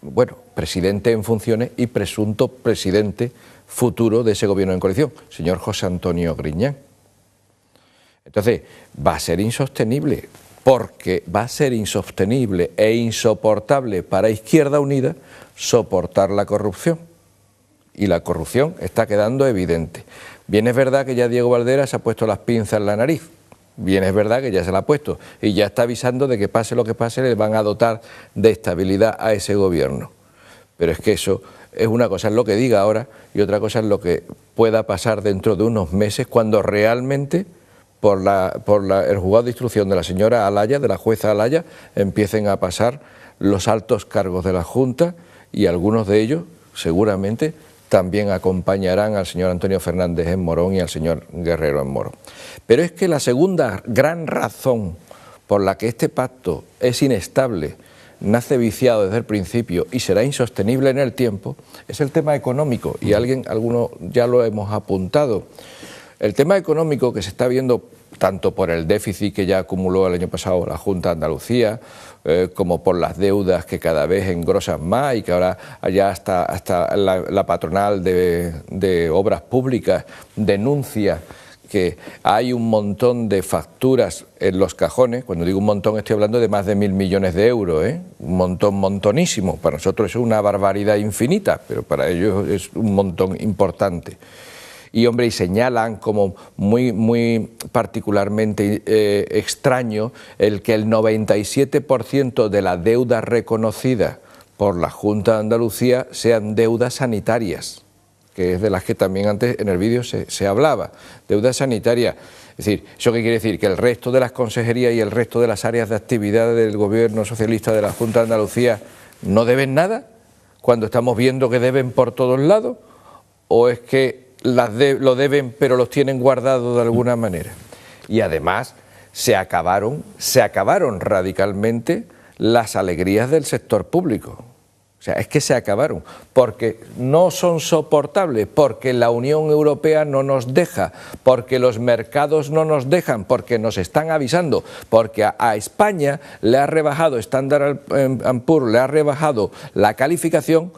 bueno, presidente en funciones y presunto presidente futuro de ese gobierno en coalición, señor José Antonio Griñán. Entonces, va a ser insostenible, porque va a ser insostenible e insoportable para Izquierda Unida soportar la corrupción. Y la corrupción está quedando evidente. Bien es verdad que ya Diego Valera se ha puesto las pinzas en la nariz, Bien es verdad que ya se la ha puesto y ya está avisando de que pase lo que pase, le van a dotar de estabilidad a ese gobierno. Pero es que eso es una cosa, es lo que diga ahora, y otra cosa es lo que pueda pasar dentro de unos meses, cuando realmente por el juzgado de instrucción de la señora Alaya, de la jueza Alaya, empiecen a pasar los altos cargos de la Junta, y algunos de ellos seguramente también acompañarán al señor Antonio Fernández en Morón y al señor Guerrero en Morón. Pero es que la segunda gran razón por la que este pacto es inestable, nace viciado desde el principio y será insostenible en el tiempo, es el tema económico, y algunos ya lo hemos apuntado. El tema económico que se está viendo tanto por el déficit que ya acumuló el año pasado la Junta de Andalucía, como por las deudas que cada vez engrosan más, y que ahora ya hasta la patronal de obras públicas denuncia que hay un montón de facturas en los cajones. Cuando digo un montón estoy hablando de más de 1.000 millones de euros, un montón montonísimo. Para nosotros es una barbaridad infinita, pero para ellos es un montón importante. Y hombre, y señalan como muy particularmente extraño el que el 97% de la deuda reconocida por la Junta de Andalucía sean deudas sanitarias, que es de las que también antes en el vídeo se hablaba, deuda sanitaria. Es decir, ¿eso qué quiere decir? Que el resto de las consejerías y el resto de las áreas de actividad del gobierno socialista de la Junta de Andalucía no deben nada, cuando estamos viendo que deben por todos lados, o es que lo deben pero los tienen guardados de alguna manera. Y además se acabaron radicalmente las alegrías del sector público. O sea, es que se acabaron, porque no son soportables, porque la Unión Europea no nos deja, porque los mercados no nos dejan, porque nos están avisando, porque a España le ha rebajado Standard & Poor's, le ha rebajado la calificación.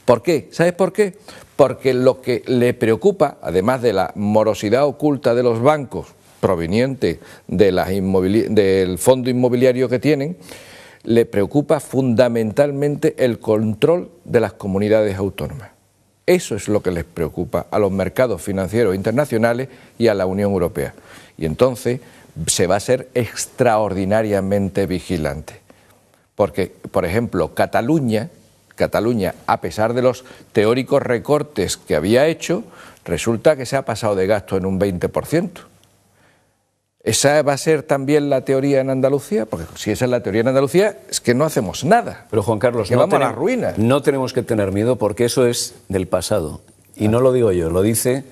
¿Por qué? ¿Sabes por qué? Porque lo que le preocupa, además de la morosidad oculta de los bancos proveniente del fondo inmobiliario que tienen, le preocupa fundamentalmente el control de las comunidades autónomas. Eso es lo que les preocupa a los mercados financieros internacionales y a la Unión Europea. Y entonces se va a ser extraordinariamente vigilante. Porque, por ejemplo, Cataluña, a pesar de los teóricos recortes que había hecho, resulta que se ha pasado de gasto en un 20%. ¿Esa va a ser también la teoría en Andalucía? Porque si esa es la teoría en Andalucía, es que no hacemos nada. Pero Juan Carlos, que vamos a la ruina. No tenemos que tener miedo, porque eso es del pasado. Y no lo digo yo, lo dice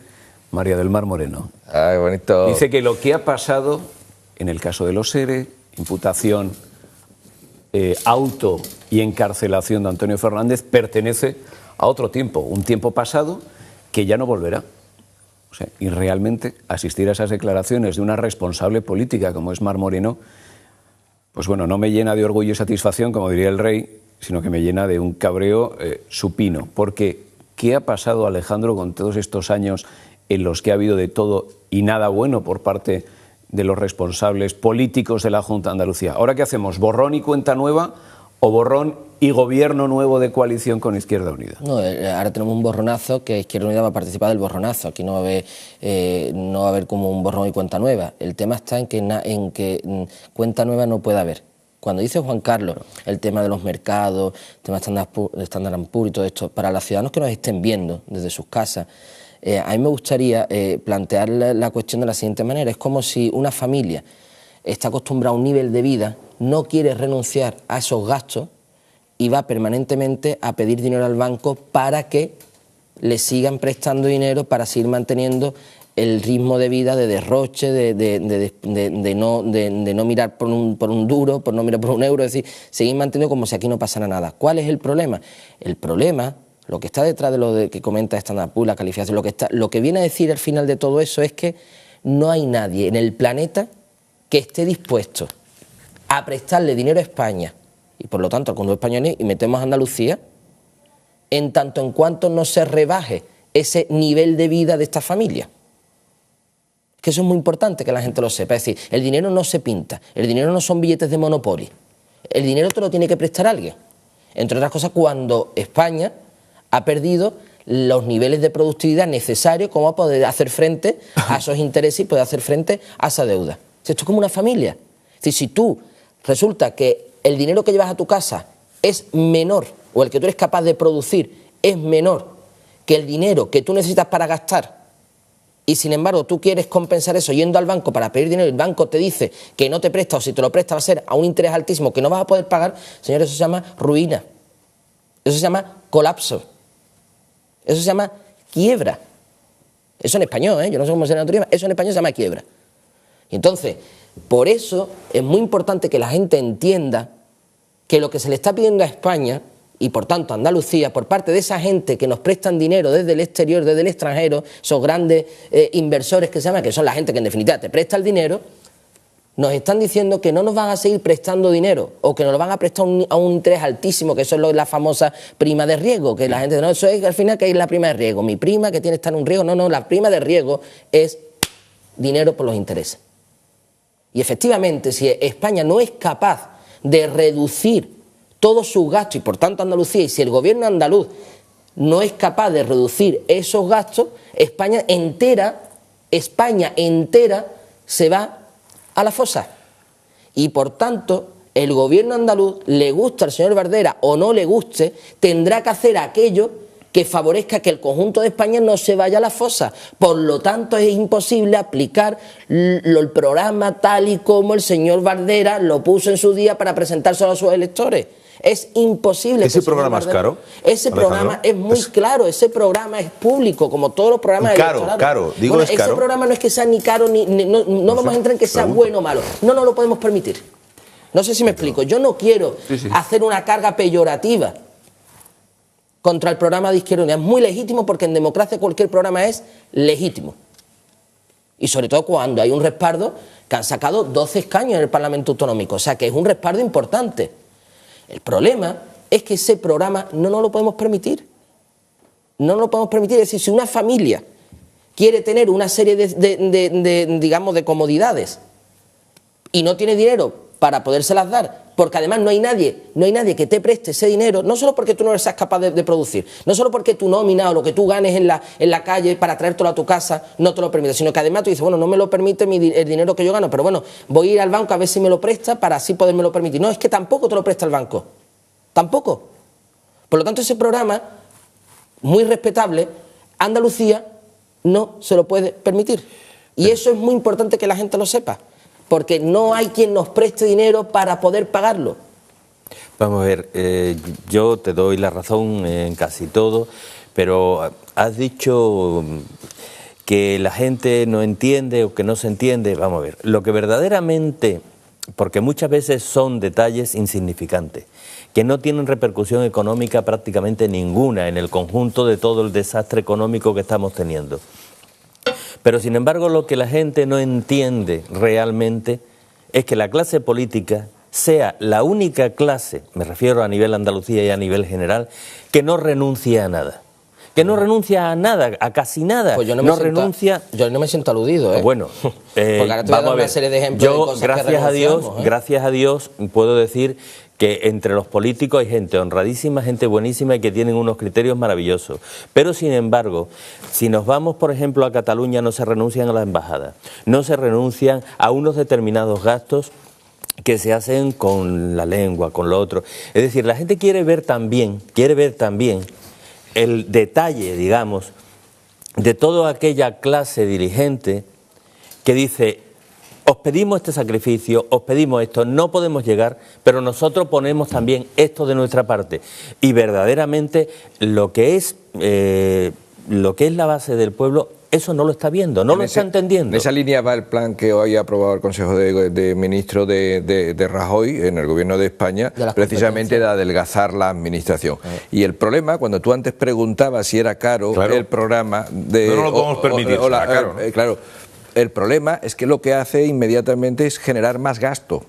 María del Mar Moreno. Ay, bonito. Dice que lo que ha pasado en el caso de los ERE, imputación, auto y encarcelación de Antonio Fernández, pertenece a otro tiempo, un tiempo pasado que ya no volverá. O sea, y realmente asistir a esas declaraciones de una responsable política como es Mar Moreno, pues bueno, no me llena de orgullo y satisfacción, como diría el rey, sino que me llena de un cabreo supino. Porque, ¿qué ha pasado, Alejandro, con todos estos años en los que ha habido de todo y nada bueno por parte de los responsables políticos de la Junta de Andalucía? ¿Ahora qué hacemos? ¿Borrón y cuenta nueva o borrón y gobierno nuevo de coalición con Izquierda Unida? No, ahora tenemos un borronazo que Izquierda Unida va a participar del borronazo. Aquí no va a haber como un borrón y cuenta nueva. El tema está en que cuenta nueva no puede haber. Cuando dice Juan Carlos el tema de los mercados, el tema de Standard & Poor's y todo esto, para los ciudadanos que nos estén viendo desde sus casas, a mí me gustaría plantear la cuestión de la siguiente manera. Es como si una familia está acostumbrada a un nivel de vida, no quiere renunciar a esos gastos y va permanentemente a pedir dinero al banco para que le sigan prestando dinero para seguir manteniendo el ritmo de vida de derroche, de no mirar por un duro, por no mirar por un euro, es decir, seguir manteniendo como si aquí no pasara nada. ¿Cuál es el problema? El problema, lo que está detrás de lo que comenta Standard & Poor's, la calificación, lo que viene a decir al final de todo eso es que no hay nadie en el planeta que esté dispuesto a prestarle dinero a España y por lo tanto al conjunto español, y metemos a Andalucía, en tanto en cuanto no se rebaje ese nivel de vida de esta familia. Que eso es muy importante que la gente lo sepa. Es decir, el dinero no se pinta, el dinero no son billetes de Monopoly, el dinero te lo tiene que prestar alguien. Entre otras cosas, cuando España ha perdido los niveles de productividad necesarios como para poder hacer frente a esos intereses y poder hacer frente a esa deuda. Si esto es como una familia. Es decir, si tú resulta que el dinero que llevas a tu casa es menor, o el que tú eres capaz de producir es menor que el dinero que tú necesitas para gastar, y sin embargo tú quieres compensar eso yendo al banco para pedir dinero y el banco te dice que no te presta, o si te lo presta va a ser a un interés altísimo que no vas a poder pagar, señores, eso se llama ruina, eso se llama colapso, eso se llama quiebra. Eso en español, yo no sé cómo se llama en otro idioma, eso en español se llama quiebra. Y entonces, por eso es muy importante que la gente entienda que lo que se le está pidiendo a España, y por tanto a Andalucía, por parte de esa gente que nos prestan dinero desde el exterior, desde el extranjero, esos grandes inversores que se llaman, que son la gente que en definitiva te presta el dinero, nos están diciendo que no nos van a seguir prestando dinero o que nos lo van a prestar a un interés altísimo, que eso es la famosa prima de riesgo, que la gente dice, no, eso es al final que es la prima de riesgo, mi prima que tiene que estar en un riesgo, no, la prima de riesgo es dinero por los intereses. Y efectivamente, si España no es capaz de reducir todos sus gastos, y por tanto Andalucía, y si el gobierno andaluz no es capaz de reducir esos gastos, España entera se va a la fosa. Y por tanto, el gobierno andaluz, le gusta al señor Bardera o no le guste, tendrá que hacer aquello que favorezca que el conjunto de España no se vaya a la fosa. Por lo tanto, es imposible aplicar el programa tal y como el señor Bardera lo puso en su día para presentárselo a sus electores. Es imposible. ¿Ese programa es caro? Ese programa es muy claro, ese programa es público, como todos los programas electorales. Caro, digo bueno, es caro. Ese programa no es que sea ni caro, no vamos a entrar en que sea bueno o malo. No lo podemos permitir. No sé si me explico. Yo no quiero hacer una carga peyorativa contra el programa de Izquierda Unida. Es muy legítimo porque en democracia cualquier programa es legítimo. Y sobre todo cuando hay un respaldo que han sacado 12 escaños en el Parlamento Autonómico. O sea que es un respaldo importante. El problema es que ese programa no nos lo podemos permitir. No nos lo podemos permitir. Es decir, si una familia quiere tener una serie de comodidades y no tiene dinero para podérselas dar, porque además no hay nadie que te preste ese dinero, no solo porque tú no seas capaz de producir, no solo porque tu nómina o lo que tú ganes en la calle para traértelo a tu casa no te lo permite, sino que además tú dices, bueno, no me lo permite el dinero que yo gano, pero bueno, voy a ir al banco a ver si me lo presta para así podérmelo permitir. No, es que tampoco te lo presta el banco, tampoco. Por lo tanto, ese programa, muy respetable, Andalucía no se lo puede permitir. Y eso es muy importante que la gente lo sepa, porque no hay quien nos preste dinero para poder pagarlo. Vamos a ver, yo te doy la razón en casi todo, pero has dicho que la gente no entiende o que no se entiende. Vamos a ver, lo que verdaderamente, porque muchas veces son detalles insignificantes, que no tienen repercusión económica prácticamente ninguna en el conjunto de todo el desastre económico que estamos teniendo. Pero sin embargo lo que la gente no entiende realmente es que la clase política sea la única clase, me refiero a nivel Andalucía y a nivel general, que no renuncia a nada. Que no renuncia a nada, a casi nada. Pues yo no me siento aludido, Bueno, porque ahora te voy a dar una serie de ejemplos de cosas gracias a Dios, puedo decir que entre los políticos hay gente honradísima, gente buenísima y que tienen unos criterios maravillosos. Pero, sin embargo, si nos vamos, por ejemplo, a Cataluña, no se renuncian a la embajada, no se renuncian a unos determinados gastos que se hacen con la lengua, con lo otro. Es decir, la gente quiere ver también el detalle, digamos, de toda aquella clase dirigente que dice: os pedimos este sacrificio, os pedimos esto, no podemos llegar, pero nosotros ponemos también esto de nuestra parte. Y verdaderamente lo que es la base del pueblo, eso no lo está viendo, no lo está entendiendo. En esa línea va el plan que hoy ha aprobado el Consejo de Ministros de Rajoy en el Gobierno de España, precisamente de adelgazar la administración. Y el problema, cuando tú antes preguntabas si era caro el programa de... No lo podemos permitir, caro. Claro. El problema es que lo que hace inmediatamente es generar más gasto,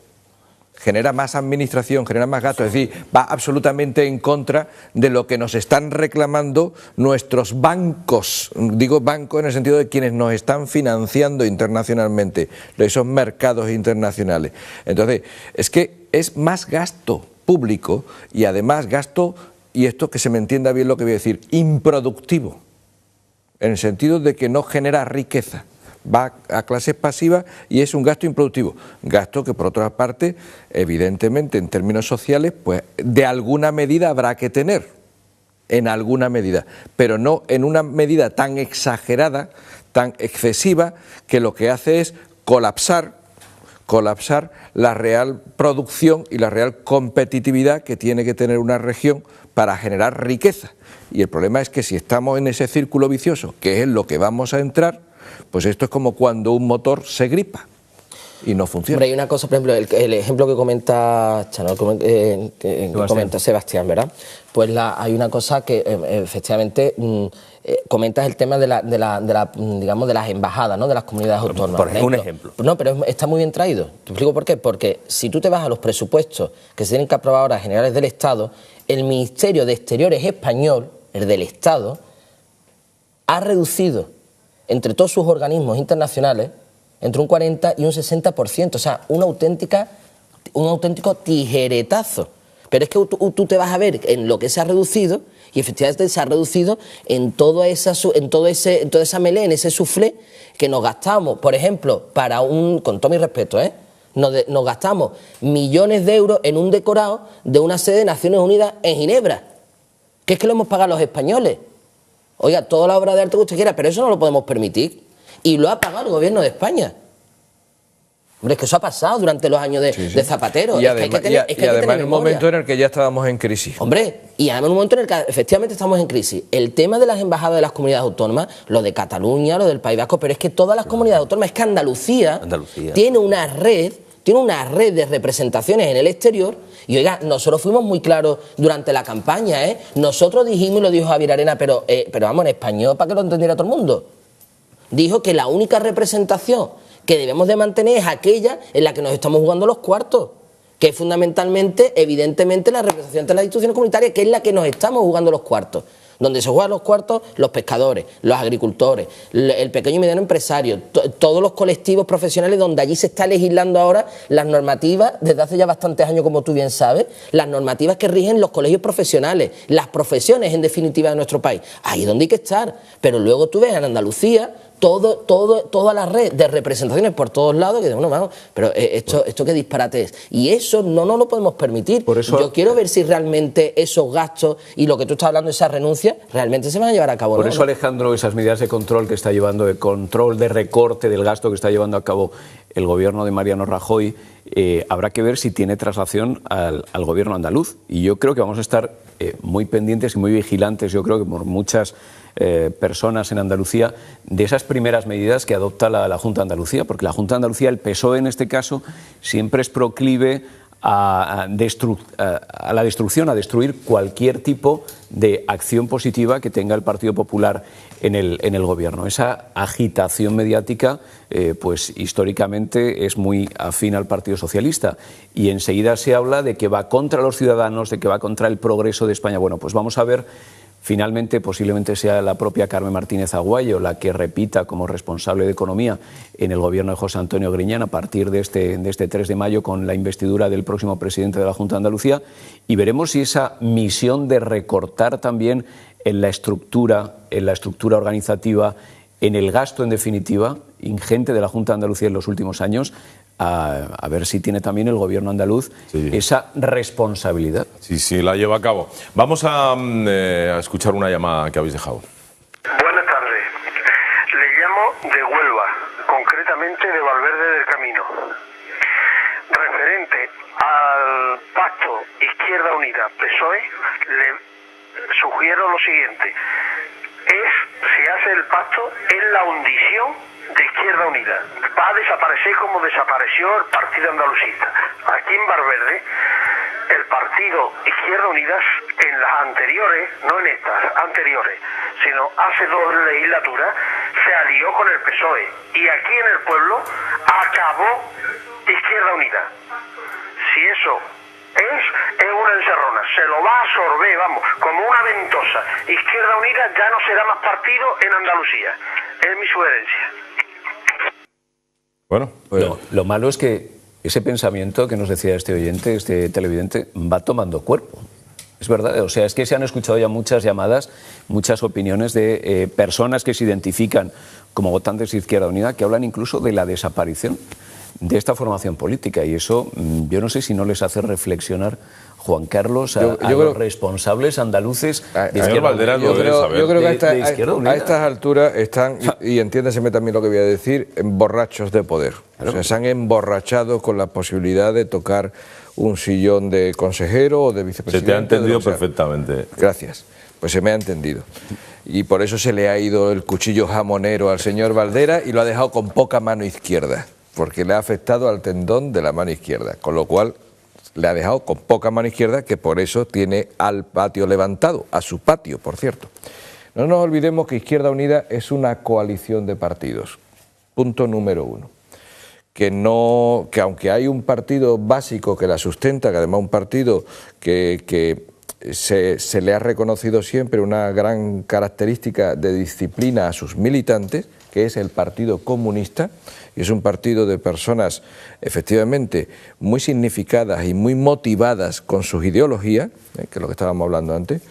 genera más administración, genera más gasto, es decir, va absolutamente en contra de lo que nos están reclamando nuestros bancos, digo banco en el sentido de quienes nos están financiando internacionalmente, esos mercados internacionales. Entonces, es que es más gasto público y además gasto, y esto que se me entienda bien lo que voy a decir, improductivo, en el sentido de que no genera riqueza. va a clases pasivas y es un gasto improductivo. Gasto que, por otra parte, evidentemente, en términos sociales, pues de alguna medida habrá que tener, en alguna medida, pero no en una medida tan exagerada, tan excesiva, que lo que hace es colapsar la real producción y la real competitividad que tiene que tener una región para generar riqueza. Y el problema es que si estamos en ese círculo vicioso, que es en lo que vamos a entrar, pues esto es como cuando un motor se gripa y no funciona. Hombre, hay una cosa, por ejemplo, el ejemplo que comenta Chano, que comenta Sebastián, ¿verdad? Pues hay una cosa que efectivamente comentas el tema de digamos, de las embajadas, ¿no?, de las comunidades autónomas. Por ejemplo, un ejemplo. No, pero está muy bien traído. Te explico por qué. Porque si tú te vas a los presupuestos que se tienen que aprobar ahora generales del Estado, el Ministerio de Exteriores español, el del Estado, ha reducido entre todos sus organismos internacionales entre un 40 y un 60%, o sea, un auténtico tijeretazo. Pero es que tú te vas a ver en lo que se ha reducido, y efectivamente se ha reducido en toda esa melé, en ese soufflé que nos gastamos, por ejemplo, con todo mi respeto, nos gastamos millones de euros en un decorado de una sede de Naciones Unidas en Ginebra, que es que lo hemos pagado los españoles. Oiga, toda la obra de arte que usted quiera, pero eso no lo podemos permitir. Y lo ha pagado el gobierno de España. Hombre, es que eso ha pasado durante los años de Zapatero. Y además en un momento en el que ya estábamos en crisis. Hombre, y además en un momento en el que efectivamente estamos en crisis. El tema de las embajadas de las comunidades autónomas, lo de Cataluña, lo del País Vasco, pero es que todas las comunidades autónomas, es que Andalucía tiene una red de representaciones en el exterior. Y oiga, nosotros fuimos muy claros durante la campaña, Nosotros dijimos, y lo dijo Javier Arena, pero vamos, en español para que lo entendiera todo el mundo. Dijo que la única representación que debemos de mantener es aquella en la que nos estamos jugando los cuartos, que es fundamentalmente, evidentemente, la representación de las instituciones comunitarias, que es la que nos estamos jugando los cuartos. Donde se juegan los cuartos, los pescadores, los agricultores, el pequeño y mediano empresario, todos los colectivos profesionales, donde allí se está legislando ahora las normativas, desde hace ya bastantes años, como tú bien sabes, las normativas que rigen los colegios profesionales, las profesiones, en definitiva, de nuestro país. Ahí es donde hay que estar. Pero luego tú ves en Andalucía toda la red de representaciones por todos lados, que bueno, vamos, pero esto qué disparate es. Y eso no nos lo podemos permitir. Por eso, yo quiero ver si realmente esos gastos y lo que tú estás hablando, esa renuncia, realmente se van a llevar a cabo. Por eso, Alejandro, esas medidas de control que está llevando, de control, de recorte del gasto que está llevando a cabo el gobierno de Mariano Rajoy, habrá que ver si tiene traslación al gobierno andaluz. Y yo creo que vamos a estar muy pendientes y muy vigilantes, yo creo que por muchas personas en Andalucía, de esas primeras medidas que adopta la Junta de Andalucía, porque la Junta de Andalucía, el PSOE en este caso, siempre es proclive a la destrucción, a destruir cualquier tipo de acción positiva que tenga el Partido Popular en el gobierno. Esa agitación mediática, pues históricamente es muy afín al Partido Socialista, y enseguida se habla de que va contra los ciudadanos, de que va contra el progreso de España. Bueno, pues vamos a ver. Finalmente, posiblemente sea la propia Carmen Martínez Aguayo la que repita como responsable de Economía en el gobierno de José Antonio Griñán a partir de este 3 de mayo con la investidura del próximo presidente de la Junta de Andalucía, y veremos si esa misión de recortar también en la estructura organizativa, en el gasto en definitiva ingente de la Junta de Andalucía en los últimos años, a ver si tiene también el gobierno andaluz esa responsabilidad. Sí, la lleva a cabo. Vamos a escuchar una llamada que habéis dejado. Buenas tardes. Le llamo de Huelva, concretamente de Valverde del Camino. Referente al pacto Izquierda Unida-PSOE, le sugiero lo siguiente. Si hace el pacto, es la hundición de Izquierda Unida. Va a desaparecer como desapareció el Partido Andalucista. Aquí en Valverde, el Partido Izquierda Unida, en las anteriores, no en estas, anteriores, sino hace 2 legislaturas, se alió con el PSOE. Y aquí en el pueblo acabó Izquierda Unida. Si eso es una encerrona, se lo va a absorber, vamos, como una ventosa. Izquierda Unida ya no será más partido en Andalucía. Es mi sugerencia. Bueno, lo malo es que ese pensamiento que nos decía este oyente, este televidente, va tomando cuerpo. Es verdad, o sea, es que se han escuchado ya muchas llamadas, muchas opiniones de personas que se identifican como votantes de Izquierda Unida, que hablan incluso de la desaparición de esta formación política, y eso yo no sé si no les hace reflexionar, Juan Carlos, a los responsables andaluces de Izquierda Unida. Yo creo que a estas alturas están, y entiéndaseme también lo que voy a decir, borrachos de poder. O sea, se han emborrachado con la posibilidad de tocar un sillón de consejero o de vicepresidente. Se te ha entendido perfectamente. Gracias. Pues se me ha entendido. Y por eso se le ha ido el cuchillo jamonero al señor Valdera y lo ha dejado con poca mano izquierda, porque le ha afectado al tendón de la mano izquierda, con lo cual le ha dejado con poca mano izquierda, que por eso tiene al patio levantado, a su patio, por cierto. No nos olvidemos que Izquierda Unida es una coalición de partidos. Punto número uno. Que aunque hay un partido básico que la sustenta, que además un partido que se le ha reconocido siempre una gran característica de disciplina a sus militantes, que es el Partido Comunista, y es un partido de personas efectivamente muy significadas y muy motivadas con sus ideologías, que es lo que estábamos hablando antes.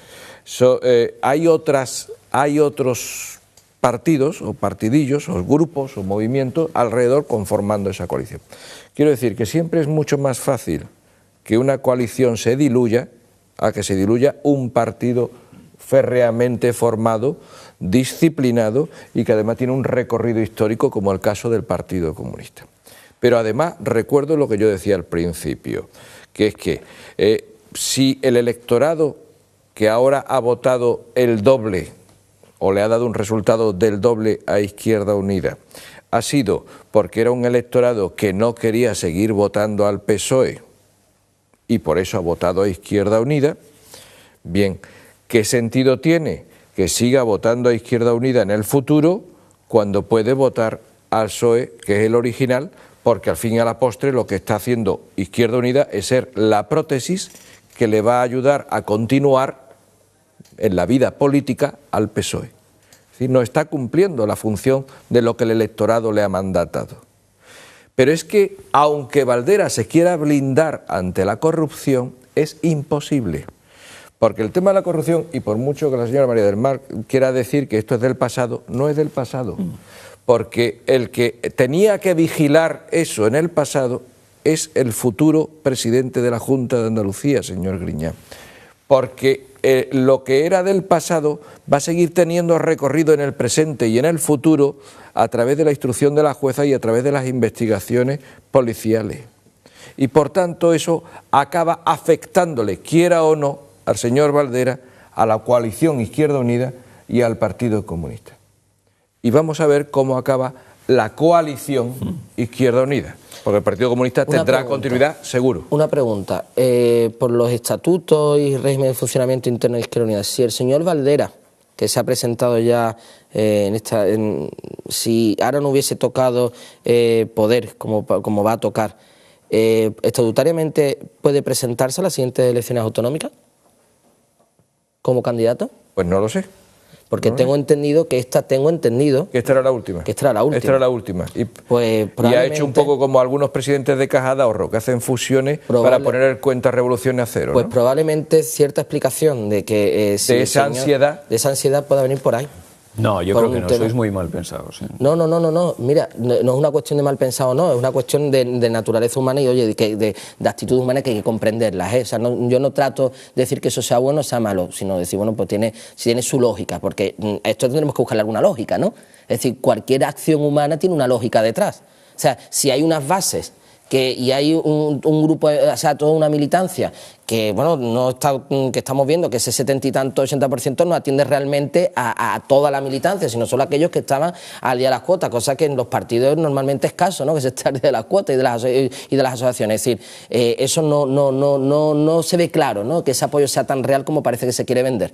Hay otros partidos o partidillos o grupos o movimientos alrededor conformando esa coalición. Quiero decir que siempre es mucho más fácil que una coalición se diluya a que se diluya un partido férreamente formado, disciplinado y que además tiene un recorrido histórico como el caso del Partido Comunista. Pero además recuerdo lo que yo decía al principio, que es que si el electorado que ahora ha votado el doble o le ha dado un resultado del doble a Izquierda Unida, ha sido porque era un electorado que no quería seguir votando al PSOE y por eso ha votado a Izquierda Unida, bien, ¿qué sentido tiene que siga votando a Izquierda Unida en el futuro cuando puede votar al PSOE, que es el original, porque al fin y a la postre lo que está haciendo Izquierda Unida es ser la prótesis que le va a ayudar a continuar en la vida política al PSOE. Es decir, no está cumpliendo la función de lo que el electorado le ha mandatado. Pero es que, aunque Valdera se quiera blindar ante la corrupción, es imposible. Porque el tema de la corrupción, y por mucho que la señora María del Mar quiera decir que esto es del pasado, no es del pasado. Porque el que tenía que vigilar eso en el pasado es el futuro presidente de la Junta de Andalucía, señor Griñán. Porque lo que era del pasado va a seguir teniendo recorrido en el presente y en el futuro a través de la instrucción de la jueza y a través de las investigaciones policiales. Y por tanto eso acaba afectándole, quiera o no, al señor Valdera, a la coalición Izquierda Unida y al Partido Comunista. Y vamos a ver cómo acaba la coalición Izquierda Unida, porque el Partido Comunista tendrá continuidad seguro. Una pregunta, por los estatutos y régimen de funcionamiento interno de Izquierda Unida, si el señor Valdera, que se ha presentado ya si ahora no hubiese tocado poder como va a tocar, estatutariamente puede presentarse a las siguientes elecciones autonómicas como candidato? Pues no lo sé. Porque tengo entendido que esta era la última. Que esta era la última. Esta era la última. Y, pues, y ha hecho un poco como algunos presidentes de Caja de Ahorro, que hacen fusiones para poner el cuenta revolución a cero. Pues ¿no? probablemente cierta explicación de que de esa ansiedad pueda venir por ahí. No, yo creo que no, sois muy mal pensados. No, mira, no es una cuestión de mal pensado, no, es una cuestión de naturaleza humana y, oye, de actitud humana que hay que comprenderlas, ¿eh? O sea, yo no trato de decir que eso sea bueno o sea malo, sino decir, bueno, pues tiene su lógica, porque esto tenemos que buscarle alguna lógica, ¿no? Es decir, cualquier acción humana tiene una lógica detrás. O sea, si hay unas bases y hay un grupo, o sea, toda una militancia que, bueno, que estamos viendo que ese 70 y tanto, 80% no atiende realmente a toda la militancia, sino solo a aquellos que estaban al día de las cuotas, cosa que en los partidos normalmente es escaso, ¿no? Que se esté al día de las cuotas y de las asociaciones. Es decir, eso no se ve claro, ¿no? Que ese apoyo sea tan real como parece que se quiere vender.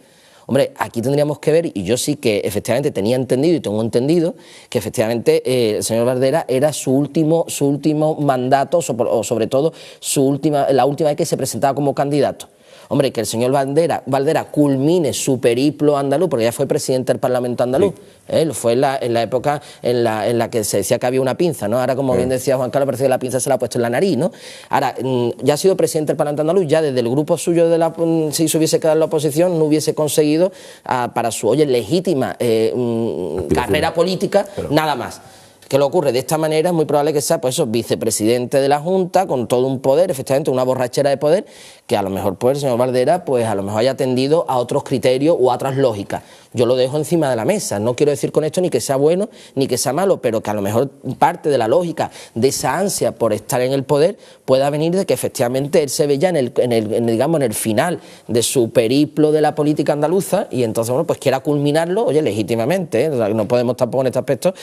Hombre, aquí tendríamos que ver, y yo sí que efectivamente tenía entendido y tengo entendido que efectivamente el señor Valdera era su último mandato, o sobre todo la última vez que se presentaba como candidato. Hombre, que el señor Valdera culmine su periplo andaluz, porque ya fue presidente del Parlamento andaluz, fue en la época en la que se decía que había una pinza, ¿no? Ahora, como bien decía Juan Carlos, parece que la pinza se la ha puesto en la nariz, ¿no? Ahora, ya ha sido presidente del Parlamento andaluz, ya desde el grupo suyo, si se hubiese quedado en la oposición, no hubiese conseguido para su, legítima carrera política, nada más. ¿Qué le ocurre? De esta manera es muy probable que sea, pues eso, vicepresidente de la Junta, con todo un poder, efectivamente, una borrachera de poder, que a lo mejor, pues, el señor Valdera, pues, a lo mejor haya atendido a otros criterios u a otras lógicas. Yo lo dejo encima de la mesa. No quiero decir con esto ni que sea bueno ni que sea malo, pero que a lo mejor parte de la lógica de esa ansia por estar en el poder pueda venir de que efectivamente él se ve ya en el final de su periplo de la política andaluza y entonces, bueno, pues quiera culminarlo, legítimamente, ¿eh? O sea, no podemos tampoco en este aspecto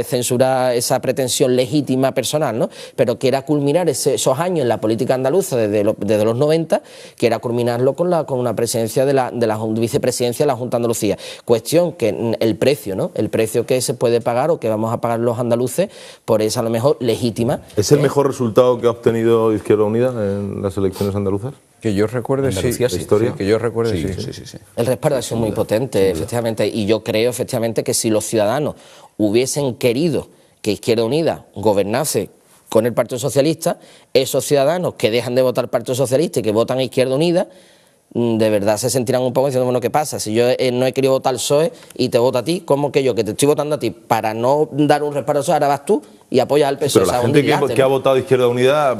censurar esa pretensión legítima personal, ¿no? Pero quiera culminar esos años en la política andaluza desde los 90, quiera culminarlo con una presidencia de la vicepresidencia de la Junta de Andalucía. Cuestión que el precio, ¿no? El precio que se puede pagar o que vamos a pagar los andaluces por esa, a lo mejor, legítima. ¿Es el mejor resultado que ha obtenido Izquierda Unida en las elecciones andaluzas? Que yo recuerde, sí. ¿Historia? Que yo recuerde, sí. El respaldo ha sido muy potente, efectivamente, y yo creo, efectivamente, que si los ciudadanos hubiesen querido que Izquierda Unida gobernase con el Partido Socialista, esos ciudadanos que dejan de votar Partido Socialista y que votan a Izquierda Unida, de verdad se sentirán un poco diciendo, bueno, ¿qué pasa? Si yo no he querido votar al PSOE y te voto a ti, ¿cómo que yo, que te estoy votando a ti para no dar un respaldo al PSOE, ahora vas tú y apoyas al PSOE? Pero la gente que ha votado Izquierda Unida,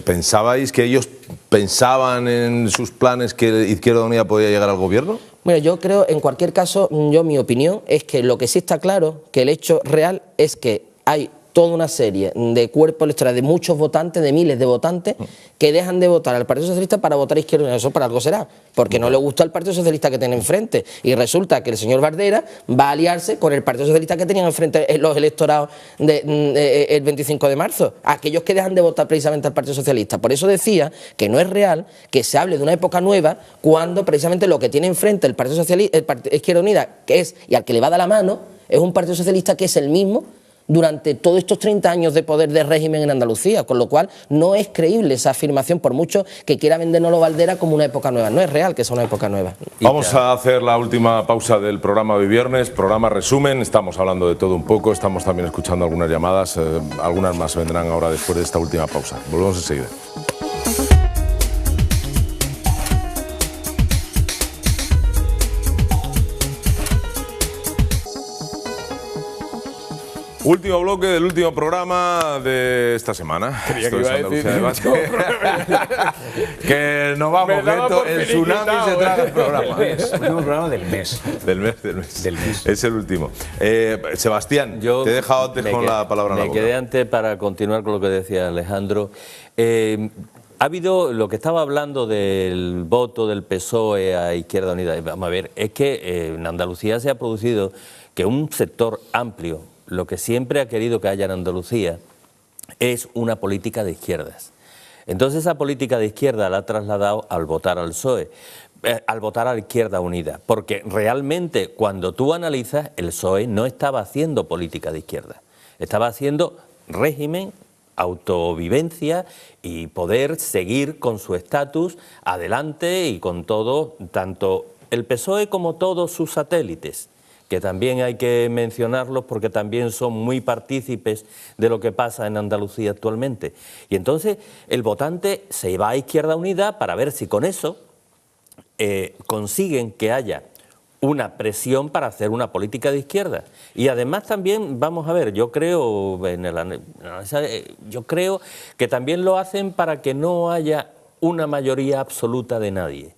¿pensabais que ellos pensaban en sus planes que Izquierda Unida podía llegar al gobierno? Bueno, yo creo, en cualquier caso, mi opinión es que lo que sí está claro, que el hecho real es que hay toda una serie de cuerpos electorales, de muchos votantes, de miles de votantes, que dejan de votar al Partido Socialista para votar a Izquierda Unida. Eso para algo será, porque no le gusta el Partido Socialista que tiene enfrente. Y resulta que el señor Valdera va a aliarse con el Partido Socialista que tenían enfrente los electorados el 25 de marzo, aquellos que dejan de votar precisamente al Partido Socialista. Por eso decía que no es real que se hable de una época nueva cuando precisamente lo que tiene enfrente el Partido Socialista, Izquierda Unida, que es, y al que le va a dar la mano, es un Partido Socialista que es el mismo durante todos estos 30 años de poder de régimen en Andalucía, con lo cual no es creíble esa afirmación, por mucho que quiera vendernos Valdera como una época nueva. No es real que sea una época nueva. Vamos a hacer la última pausa del programa de hoy viernes, programa resumen, estamos hablando de todo un poco, estamos también escuchando algunas llamadas, algunas más vendrán ahora después de esta última pausa. Volvemos enseguida. Último bloque del último programa de esta semana. Creía que iba a decir que nos vamos, que el tsunami se traga el programa. El último programa del mes. Del mes. Es el último. Sebastián, te he dejado antes con la palabra en la boca. Me quedé antes para continuar con lo que decía Alejandro. Ha habido lo que estaba hablando del voto del PSOE a Izquierda Unida. Vamos a ver, es que en Andalucía se ha producido que un sector amplio, lo que siempre ha querido que haya en Andalucía, es una política de izquierdas. Entonces esa política de izquierda la ha trasladado al votar al PSOE, al votar a la Izquierda Unida, porque realmente cuando tú analizas, el PSOE no estaba haciendo política de izquierda, estaba haciendo régimen, autovivencia y poder seguir con su estatus adelante y con todo, tanto el PSOE como todos sus satélites, que también hay que mencionarlos porque también son muy partícipes de lo que pasa en Andalucía actualmente. Y entonces el votante se va a Izquierda Unida para ver si con eso consiguen que haya una presión para hacer una política de izquierda. Y además también, vamos a ver, yo creo que también lo hacen para que no haya una mayoría absoluta de nadie.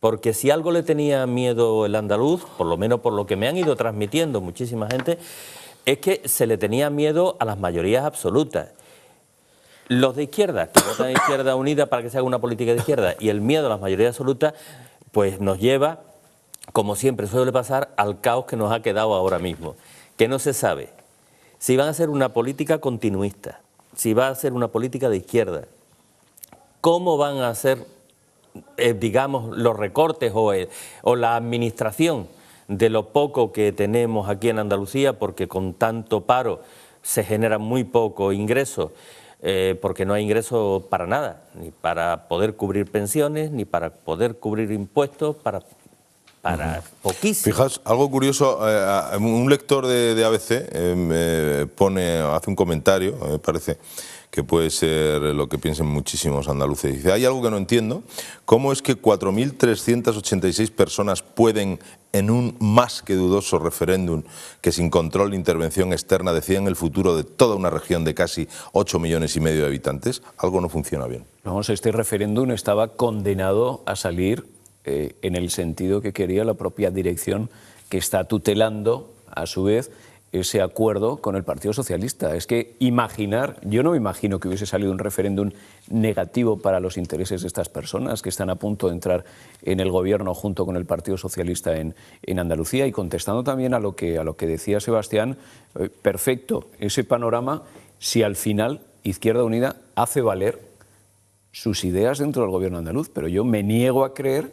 Porque si algo le tenía miedo el andaluz, por lo menos por lo que me han ido transmitiendo muchísima gente, es que se le tenía miedo a las mayorías absolutas. Los de izquierda, que votan a Izquierda Unida para que se haga una política de izquierda, y el miedo a las mayorías absolutas, pues nos lleva, como siempre suele pasar, al caos que nos ha quedado ahora mismo, que no se sabe si van a ser una política continuista, si va a ser una política de izquierda, cómo van a ser, digamos, los recortes o la administración de lo poco que tenemos aquí en Andalucía, porque con tanto paro se genera muy poco ingreso. porque no hay ingresos para nada, ni para poder cubrir pensiones, ni para poder cubrir impuestos, para poquísimo. Fijaos, algo curioso, un lector de ABC hace un comentario, me parece que puede ser lo que piensen muchísimos andaluces. Dice, hay algo que no entiendo, ¿cómo es que 4.386 personas pueden, en un más que dudoso referéndum que sin control e intervención externa decían el futuro de toda una región de casi 8,5 millones de habitantes? Algo no funciona bien. Vamos, este referéndum estaba condenado a salir en el sentido que quería la propia dirección, que está tutelando, a su vez, ese acuerdo con el Partido Socialista. Es que yo no me imagino que hubiese salido un referéndum negativo para los intereses de estas personas que están a punto de entrar en el gobierno junto con el Partido Socialista en Andalucía. Y contestando también a lo que decía Sebastián, perfecto ese panorama si al final Izquierda Unida hace valer sus ideas dentro del gobierno andaluz, pero yo me niego a creer,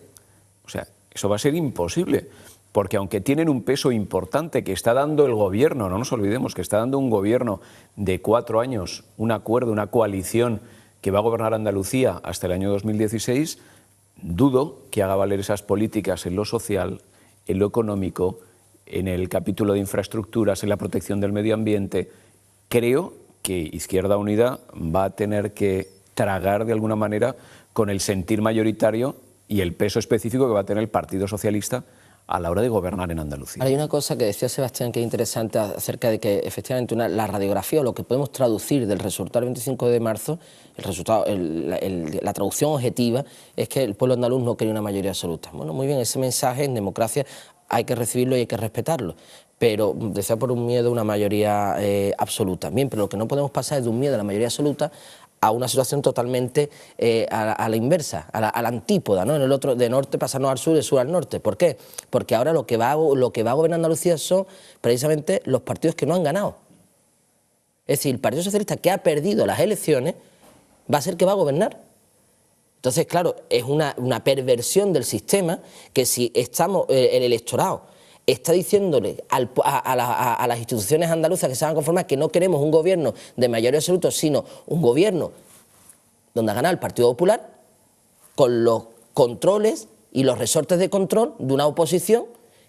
o sea, eso va a ser imposible. Porque aunque tienen un peso importante que está dando el gobierno, no nos olvidemos que está dando un gobierno de 4 años, un acuerdo, una coalición que va a gobernar Andalucía hasta el año 2016, dudo que haga valer esas políticas en lo social, en lo económico, en el capítulo de infraestructuras, en la protección del medio ambiente. Creo que Izquierda Unida va a tener que tragar de alguna manera con el sentir mayoritario y el peso específico que va a tener el Partido Socialista a la hora de gobernar en Andalucía. Hay una cosa que decía Sebastián que es interesante acerca de que efectivamente la radiografía o lo que podemos traducir del resultado del 25 de marzo, la traducción objetiva es que el pueblo andaluz no quería una mayoría absoluta. Bueno, muy bien, ese mensaje en democracia hay que recibirlo y hay que respetarlo, pero desea por un miedo a una mayoría absoluta. Bien, pero lo que no podemos pasar es de un miedo a la mayoría absoluta a una situación totalmente a la inversa, a la antípoda, ¿no? En el otro, de norte pasarnos al sur, de sur al norte. ¿Por qué? Porque ahora lo que va a gobernar Andalucía son precisamente los partidos que no han ganado. Es decir, el Partido Socialista, que ha perdido las elecciones, va a ser que va a gobernar. Entonces, claro, es una perversión del sistema que si estamos, el electorado está diciéndole a las instituciones andaluzas que se van a conformar que no queremos un gobierno de mayoría absoluta, sino un gobierno donde ha ganado el Partido Popular, con los controles y los resortes de control de una oposición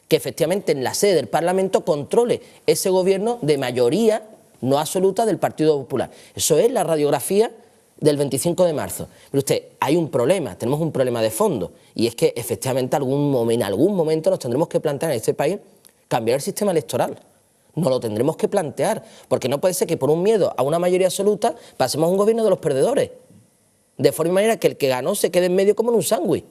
que efectivamente en la sede del Parlamento controle ese gobierno de mayoría no absoluta del Partido Popular. Eso es la radiografía del 25 de marzo. Pero usted, hay un problema, tenemos un problema de fondo, y es que efectivamente en algún momento nos tendremos que plantear en este país cambiar el sistema electoral. Nos lo tendremos que plantear, porque no puede ser que por un miedo a una mayoría absoluta pasemos a un gobierno de los perdedores, de forma y manera que el que ganó se quede en medio como en un sándwich.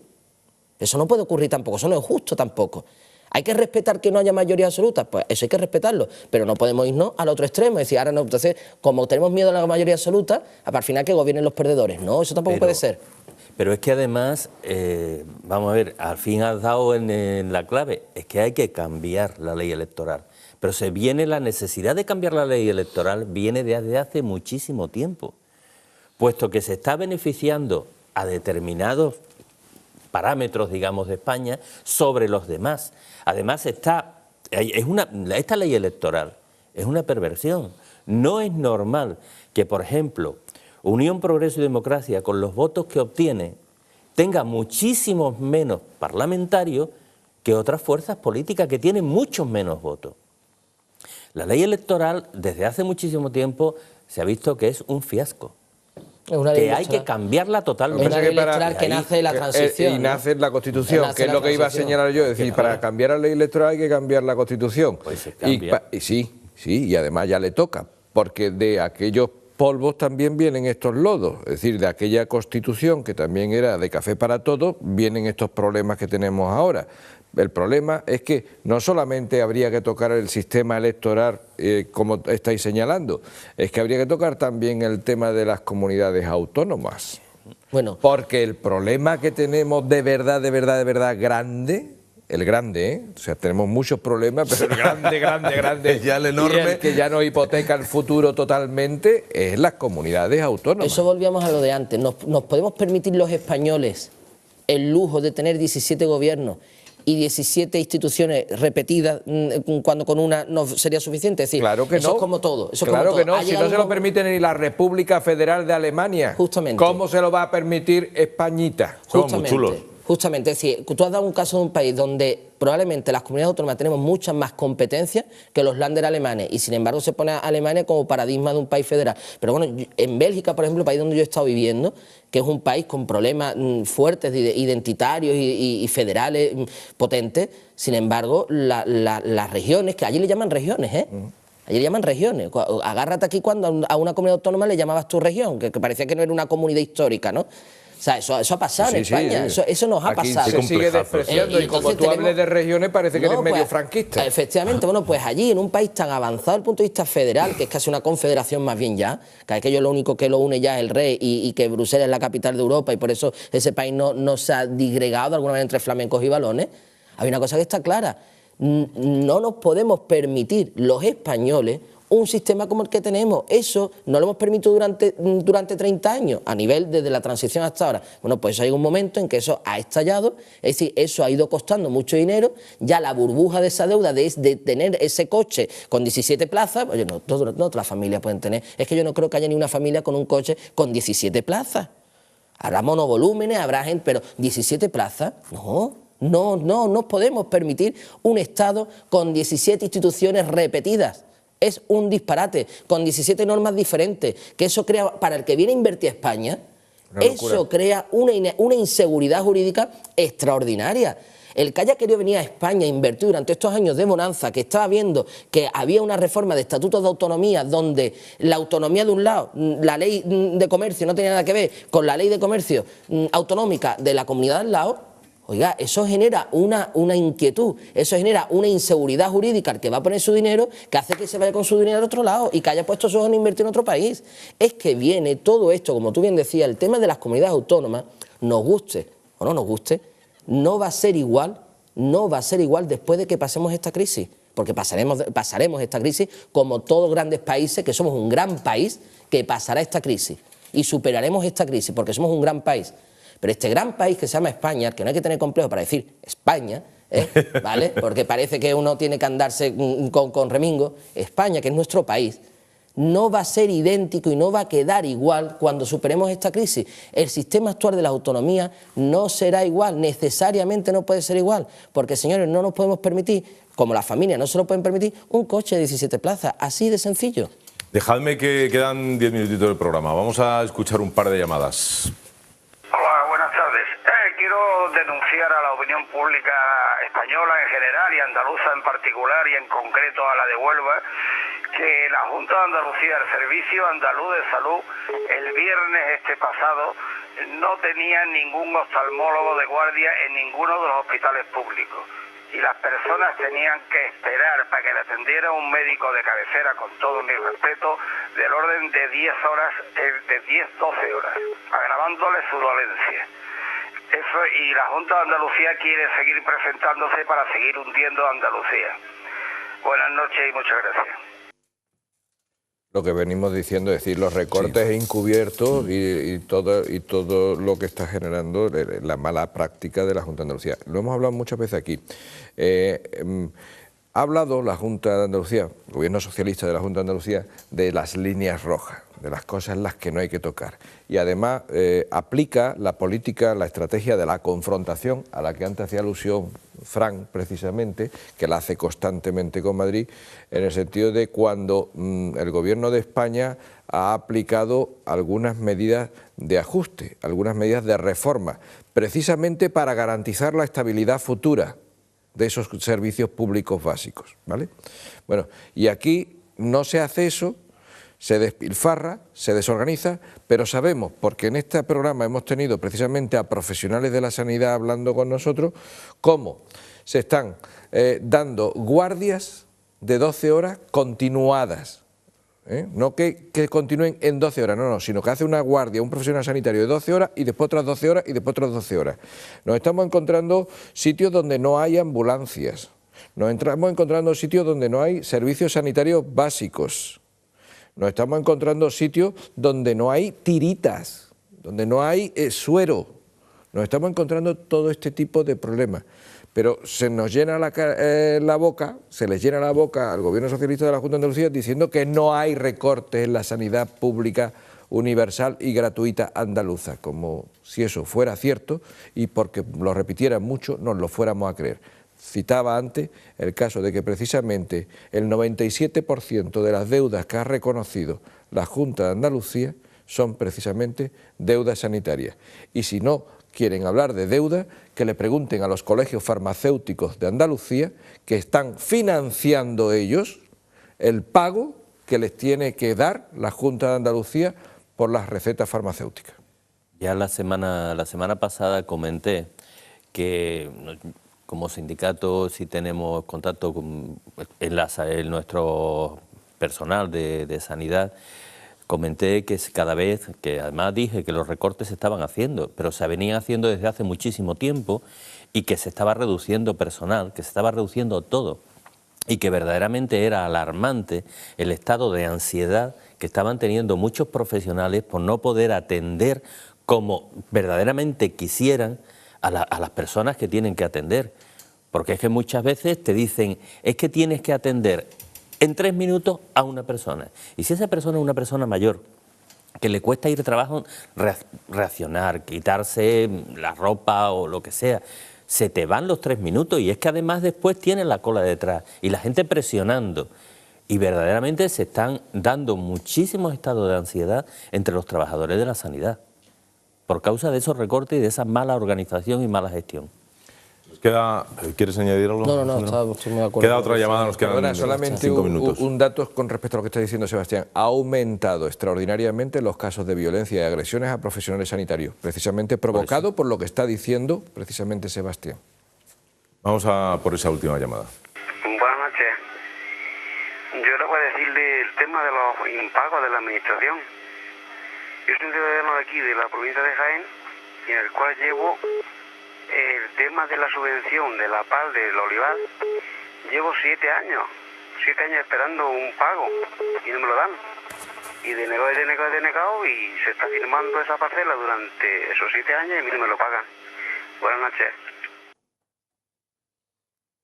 Eso no puede ocurrir tampoco, eso no es justo tampoco. ¿Hay que respetar que no haya mayoría absoluta? Pues eso hay que respetarlo, pero no podemos irnos al otro extremo, es decir, ahora no, entonces, como tenemos miedo a la mayoría absoluta, al final que gobiernen los perdedores. No, eso tampoco puede ser. Pero es que además, vamos a ver, al fin has dado en la clave, es que hay que cambiar la ley electoral. Pero la necesidad de cambiar la ley electoral viene desde hace muchísimo tiempo, puesto que se está beneficiando a determinados parámetros, digamos, de España sobre los demás. Además, esta ley electoral es una perversión. No es normal que, por ejemplo, Unión, Progreso y Democracia, con los votos que obtiene, tenga muchísimos menos parlamentarios que otras fuerzas políticas que tienen muchos menos votos. La ley electoral, desde hace muchísimo tiempo, se ha visto que es un fiasco. Que hay que cambiarla totalmente. Es una ley electoral que nace de la transición. Y nace en la Constitución, que es lo que iba a señalar yo. Es decir, para cambiar la ley electoral hay que cambiar la Constitución. Pues se cambia. Y sí, y además ya le toca, porque de aquellos polvos también vienen estos lodos. Es decir, de aquella Constitución que también era de café para todos, vienen estos problemas que tenemos ahora. El problema es que no solamente habría que tocar el sistema electoral, como estáis señalando, es que habría que tocar también el tema de las comunidades autónomas. Bueno, porque el problema que tenemos de verdad grande, el grande, o sea, tenemos muchos problemas, pero el grande, ya el enorme, y el que ya nos hipoteca el futuro totalmente, es las comunidades autónomas. Eso volvíamos a lo de antes. ¿Nos podemos permitir los españoles el lujo de tener 17 gobiernos y 17 instituciones repetidas cuando con una no sería suficiente. Es decir, claro que eso no. es como todo. Eso Claro como que todo. no, si no se lo permite ni la República Federal de Alemania. Justamente. ¿Cómo se lo va a permitir Españita? Somos muy chulos. Justamente, es decir, tú has dado un caso de un país donde probablemente las comunidades autónomas tenemos muchas más competencias que los länder alemanes y sin embargo se pone a Alemania como paradigma de un país federal. Pero bueno, en Bélgica, por ejemplo, el país donde yo he estado viviendo, que es un país con problemas fuertes identitarios y federales potentes, sin embargo, las regiones, que allí le llaman regiones, allí le llaman regiones. Agárrate aquí cuando a una comunidad autónoma le llamabas tu región, que parecía que no era una comunidad histórica, ¿no? O sea, eso ha pasado en España, sí. Eso nos ha pasado. Aquí se sigue despreciando y como tú hables de regiones parece que eres medio franquista. Efectivamente, bueno, pues allí en un país tan avanzado desde el punto de vista federal, que es casi una confederación más bien ya, que aquello lo único que lo une ya es el rey y que Bruselas es la capital de Europa y por eso ese país no se ha disgregado de alguna manera entre flamencos y valones, hay una cosa que está clara, no nos podemos permitir los españoles un sistema como el que tenemos. Eso no lo hemos permitido durante 30 años, a nivel desde la transición hasta ahora. Bueno, pues hay un momento en que eso ha estallado, es decir, eso ha ido costando mucho dinero, ya la burbuja de esa deuda de tener ese coche con 17 plazas, oye, no todas las familias pueden tener, es que yo no creo que haya ni una familia con un coche con 17 plazas. Habrá monovolúmenes, habrá gente, pero 17 plazas, no podemos permitir un Estado con 17 instituciones repetidas. Es un disparate, con 17 normas diferentes, que eso crea, para el que viene a invertir a España, eso crea una inseguridad jurídica extraordinaria. El que haya querido venir a España a invertir durante estos años de bonanza, que estaba viendo que había una reforma de estatutos de autonomía donde la autonomía de un lado, la ley de comercio no tenía nada que ver con la ley de comercio autonómica de la comunidad al lado. Oiga, eso genera una inquietud, eso genera una inseguridad jurídica al que va a poner su dinero, que hace que se vaya con su dinero al otro lado y que haya puesto sus ojos en invertir en otro país. Es que viene todo esto, como tú bien decías, el tema de las comunidades autónomas, nos guste o no nos guste, no va a ser igual después de que pasemos esta crisis, porque pasaremos esta crisis como todos grandes países, que somos un gran país que pasará esta crisis y superaremos esta crisis porque somos un gran país. Pero este gran país que se llama España, que no hay que tener complejo para decir España, ¿vale? Porque parece que uno tiene que andarse con remingo, España, que es nuestro país, no va a ser idéntico y no va a quedar igual cuando superemos esta crisis. El sistema actual de la autonomía no será igual, necesariamente no puede ser igual, porque, señores, no nos podemos permitir, como las familias no se lo pueden permitir, un coche de 17 plazas, así de sencillo. Dejadme que quedan 10 minutitos del programa, vamos a escuchar un par de llamadas. Denunciar a la opinión pública española en general y andaluza en particular y en concreto a la de Huelva, que la Junta de Andalucía, el Servicio Andaluz de Salud, el viernes pasado no tenía ningún oftalmólogo de guardia en ninguno de los hospitales públicos y las personas tenían que esperar para que le atendiera un médico de cabecera, con todo mi respeto, del orden de 10 horas, de 10-12 horas, agravándole su dolencia. Eso, y la Junta de Andalucía quiere seguir presentándose para seguir hundiendo a Andalucía. Buenas noches y muchas gracias. Lo que venimos diciendo, es decir, los recortes encubiertos y todo lo que está generando la mala práctica de la Junta de Andalucía. Lo hemos hablado muchas veces aquí. Ha hablado la Junta de Andalucía, el gobierno socialista de la Junta de Andalucía, de las líneas rojas, de las cosas en las que no hay que tocar. Y además aplica la política, la estrategia de la confrontación, a la que antes hacía alusión Fran, precisamente, que la hace constantemente con Madrid, en el sentido de cuando el gobierno de España ha aplicado algunas medidas de ajuste, algunas medidas de reforma, precisamente para garantizar la estabilidad futura de esos servicios públicos básicos, ¿vale? Bueno, y aquí no se hace eso, se despilfarra, se desorganiza, pero sabemos, porque en este programa hemos tenido precisamente a profesionales de la sanidad hablando con nosotros, cómo se están dando guardias de 12 horas continuadas. No que continúen en 12 horas, no, sino que hace una guardia, un profesional sanitario de 12 horas y después otras 12 horas y después otras 12 horas. Nos estamos encontrando sitios donde no hay ambulancias, nos estamos encontrando sitios donde no hay servicios sanitarios básicos, nos estamos encontrando sitios donde no hay tiritas, donde no hay suero, nos estamos encontrando todo este tipo de problemas. Pero se nos llena la boca, se les llena la boca al gobierno socialista de la Junta de Andalucía diciendo que no hay recortes en la sanidad pública universal y gratuita andaluza, como si eso fuera cierto y porque lo repitieran mucho nos lo fuéramos a creer. Citaba antes el caso de que precisamente el 97% de las deudas que ha reconocido la Junta de Andalucía son precisamente deudas sanitarias. Y si no quieren hablar de deuda, que le pregunten a los colegios farmacéuticos de Andalucía, que están financiando ellos el pago que les tiene que dar la Junta de Andalucía por las recetas farmacéuticas. Ya la semana pasada comenté que como sindicato sí tenemos contacto en nuestro personal de sanidad. Comenté que cada vez, que además dije que los recortes se estaban haciendo, pero se venían haciendo desde hace muchísimo tiempo y que se estaba reduciendo personal, que se estaba reduciendo todo y que verdaderamente era alarmante el estado de ansiedad que estaban teniendo muchos profesionales por no poder atender como verdaderamente quisieran a las personas que tienen que atender. Porque es que muchas veces te dicen, es que tienes que atender en 3 minutos a una persona. Y si esa persona es una persona mayor, que le cuesta ir a trabajo, reaccionar, quitarse la ropa o lo que sea, se te van los 3 minutos y es que además después tienes la cola detrás y la gente presionando. Y verdaderamente se están dando muchísimos estados de ansiedad entre los trabajadores de la sanidad por causa de esos recortes y de esa mala organización y mala gestión. ¿Quieres añadir algo? No, estoy muy de acuerdo. Queda otra llamada, nos quedan Ahora, solamente 5 minutos. un dato con respecto a lo que está diciendo Sebastián. Ha aumentado extraordinariamente los casos de violencia y agresiones a profesionales sanitarios, precisamente provocado por lo que está diciendo precisamente Sebastián. Vamos a por esa última llamada. Buenas noches. Yo le voy a decirle el tema de los impagos de la administración. Yo soy un ciudadano de aquí, de la provincia de Jaén, y en el cual llevo el tema de la subvención de la PAL del Olivar. Llevo 7 años esperando un pago y no me lo dan. Y denegado y se está firmando esa parcela durante esos 7 años y a mí no me lo pagan. Buenas noches.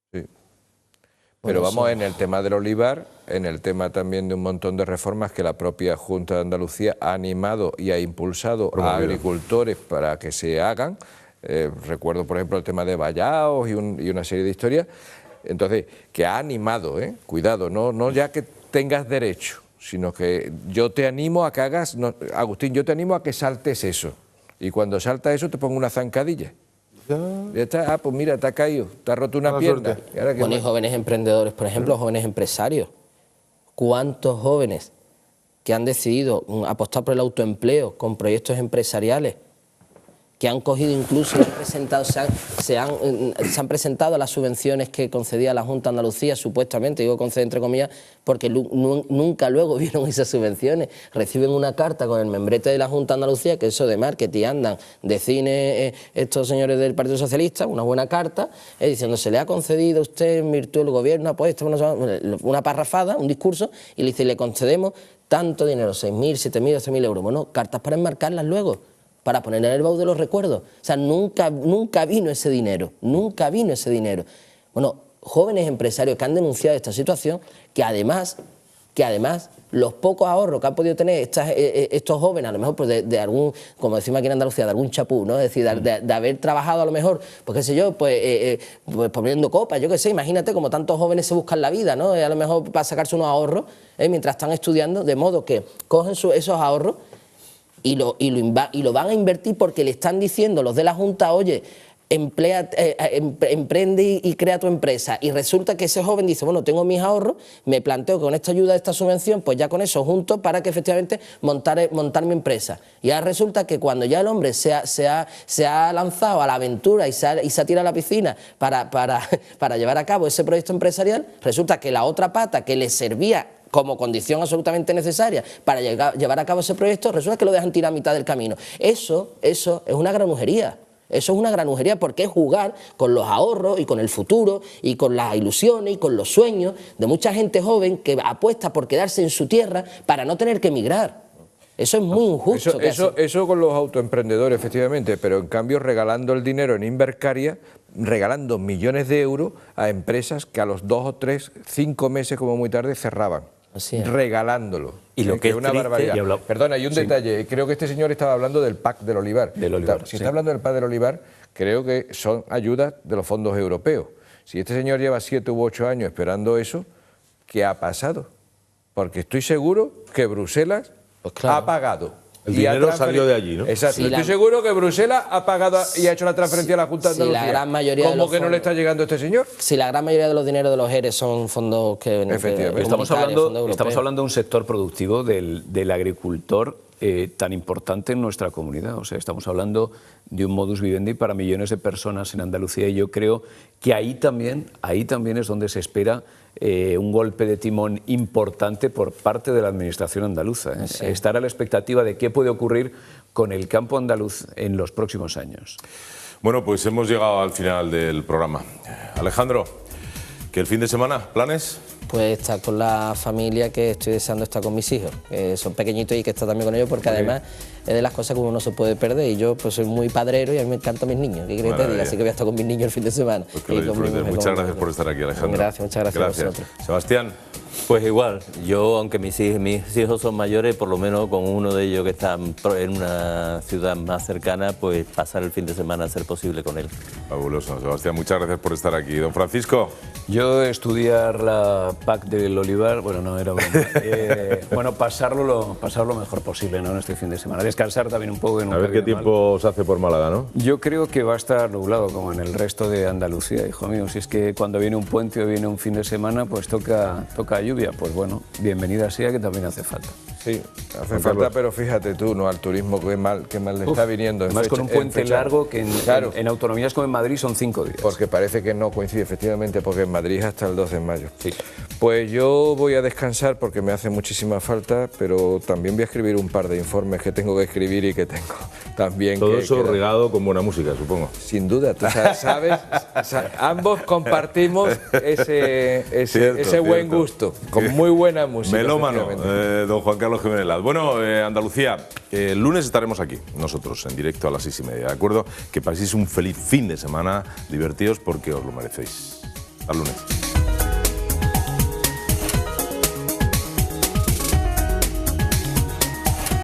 Sí. Pero vamos en el tema del olivar, en el tema también de un montón de reformas que la propia Junta de Andalucía ha animado y ha impulsado a agricultores para que se hagan. Recuerdo, por ejemplo, el tema de vallaos y una serie de historias. Entonces, que ha animado, cuidado, no ya que tengas derecho, sino que yo te animo a que hagas, Agustín, yo te animo a que saltes eso. Y cuando saltas eso te pongo una zancadilla. Ya está, pues mira, te ha caído, te ha roto una pierna. Bueno, y jóvenes emprendedores, por ejemplo, jóvenes empresarios. ¿Cuántos jóvenes que han decidido apostar por el autoempleo con proyectos empresariales, que han cogido incluso, se han presentado a las subvenciones que concedía la Junta de Andalucía, supuestamente, digo concede entre comillas, porque nunca luego vieron esas subvenciones, reciben una carta con el membrete de la Junta de Andalucía, que eso de marketing andan de cine estos señores del Partido Socialista, una buena carta, diciendo se le ha concedido a usted en virtud del gobierno apuesta, una parrafada, un discurso, y le dice, le concedemos tanto dinero, 6.000, 7.000, 12.000 euros, bueno, cartas para enmarcarlas luego, para poner en el baúl de los recuerdos. O sea, nunca vino ese dinero, nunca vino ese dinero. Bueno, jóvenes empresarios que han denunciado esta situación, que además los pocos ahorros que han podido tener estos jóvenes, a lo mejor pues de algún, como decimos aquí en Andalucía, de algún chapú, ¿no? Es decir, de haber trabajado a lo mejor, pues qué sé yo, pues poniendo copas, yo qué sé, imagínate como tantos jóvenes se buscan la vida, ¿no? A lo mejor para sacarse unos ahorros mientras están estudiando, de modo que cogen esos ahorros y lo van a invertir porque le están diciendo los de la Junta, oye, emprende y crea tu empresa. Y resulta que ese joven dice, bueno, tengo mis ahorros, me planteo que con esta ayuda de esta subvención, pues ya con eso junto para que efectivamente montar mi empresa. Y ahora resulta que cuando ya el hombre se ha lanzado a la aventura y se ha tirado a la piscina para llevar a cabo ese proyecto empresarial, resulta que la otra pata que le servía como condición absolutamente necesaria para llevar a cabo ese proyecto, resulta que lo dejan tirar a mitad del camino. Eso es una granujería. Eso es una granujería porque es jugar con los ahorros y con el futuro y con las ilusiones y con los sueños de mucha gente joven que apuesta por quedarse en su tierra para no tener que emigrar. Eso es muy injusto. Eso con los autoemprendedores, efectivamente, pero en cambio regalando el dinero en Invercaria, regalando millones de euros a empresas que a los 2 o 3, 5 meses como muy tarde cerraban. Así es. Regalándolo. Y lo que es una triste, barbaridad. Perdona, hay un detalle. Creo que este señor estaba hablando del PAC del olivar. Si está hablando del PAC del olivar, creo que son ayudas de los fondos europeos. Si este señor lleva 7 u 8 años esperando eso, ¿qué ha pasado? Porque estoy seguro que Bruselas ha pagado. El dinero salió de allí, ¿no? Exacto. Estoy seguro que Bruselas ha pagado y ha hecho la transferencia a la Junta de Andalucía. La gran mayoría ¿Cómo que no le está llegando a este señor? Si la gran mayoría de los dineros de los ERE son fondos que... Efectivamente. Estamos hablando de un sector productivo del agricultor tan importante en nuestra comunidad. O sea, estamos hablando de un modus vivendi para millones de personas en Andalucía y yo creo que ahí también es donde se espera un golpe de timón importante por parte de la Administración andaluza. Sí. Estar a la expectativa de qué puede ocurrir con el campo andaluz en los próximos años. Bueno, pues hemos llegado al final del programa. Alejandro, ¿que el fin de semana? ¿Planes? Pues estar con la familia, que estoy deseando estar con mis hijos, que son pequeñitos y que estar también con ellos, porque además es de las cosas que uno no se puede perder. Y yo pues soy muy padrero y a mí me encantan mis niños. ¿Qué queréis que te diga? Así que voy a estar con mis niños el fin de semana. Pues que lo disfrutes. Muchas gracias por estar aquí, Alejandro. Gracias, muchas gracias a vosotros. Sebastián. Pues igual, yo aunque mis hijos son mayores, por lo menos con uno de ellos que está en una ciudad más cercana, pues pasar el fin de semana a ser posible con él. Fabuloso, Sebastián, muchas gracias por estar aquí. Don Francisco. Yo estudiar la PAC del olivar, bueno, no era broma. Pasarlo lo mejor posible, ¿no? En este fin de semana. Descansar también un poco. A ver qué tiempo se hace por Málaga, ¿no? Yo creo que va a estar nublado, como en el resto de Andalucía, hijo mío. Si es que cuando viene un puente o viene un fin de semana, pues toca lluvia. Pues bueno, bienvenida sea, que también hace falta. Sí, hace falta, pero fíjate tú, ¿no? Al turismo, qué mal le está viniendo. Además, con un puente largo que en autonomías como en Madrid son 5 días. Porque parece que no coincide, efectivamente, porque en Madrid es hasta el 2 de mayo. Sí. Pues yo voy a descansar porque me hace muchísima falta, pero también voy a escribir un par de informes que tengo que escribir y que tengo también todo eso regado con buena música, supongo. Sin duda, tú sabes, ambos compartimos ese buen gusto, con muy buena música. Melómano, don Juan Carlos Jiménez Laz. Bueno, Andalucía, el lunes estaremos aquí, nosotros, en directo a las 6:30, ¿de acuerdo? Que paséis un feliz fin de semana, divertidos porque os lo merecéis. Hasta el lunes.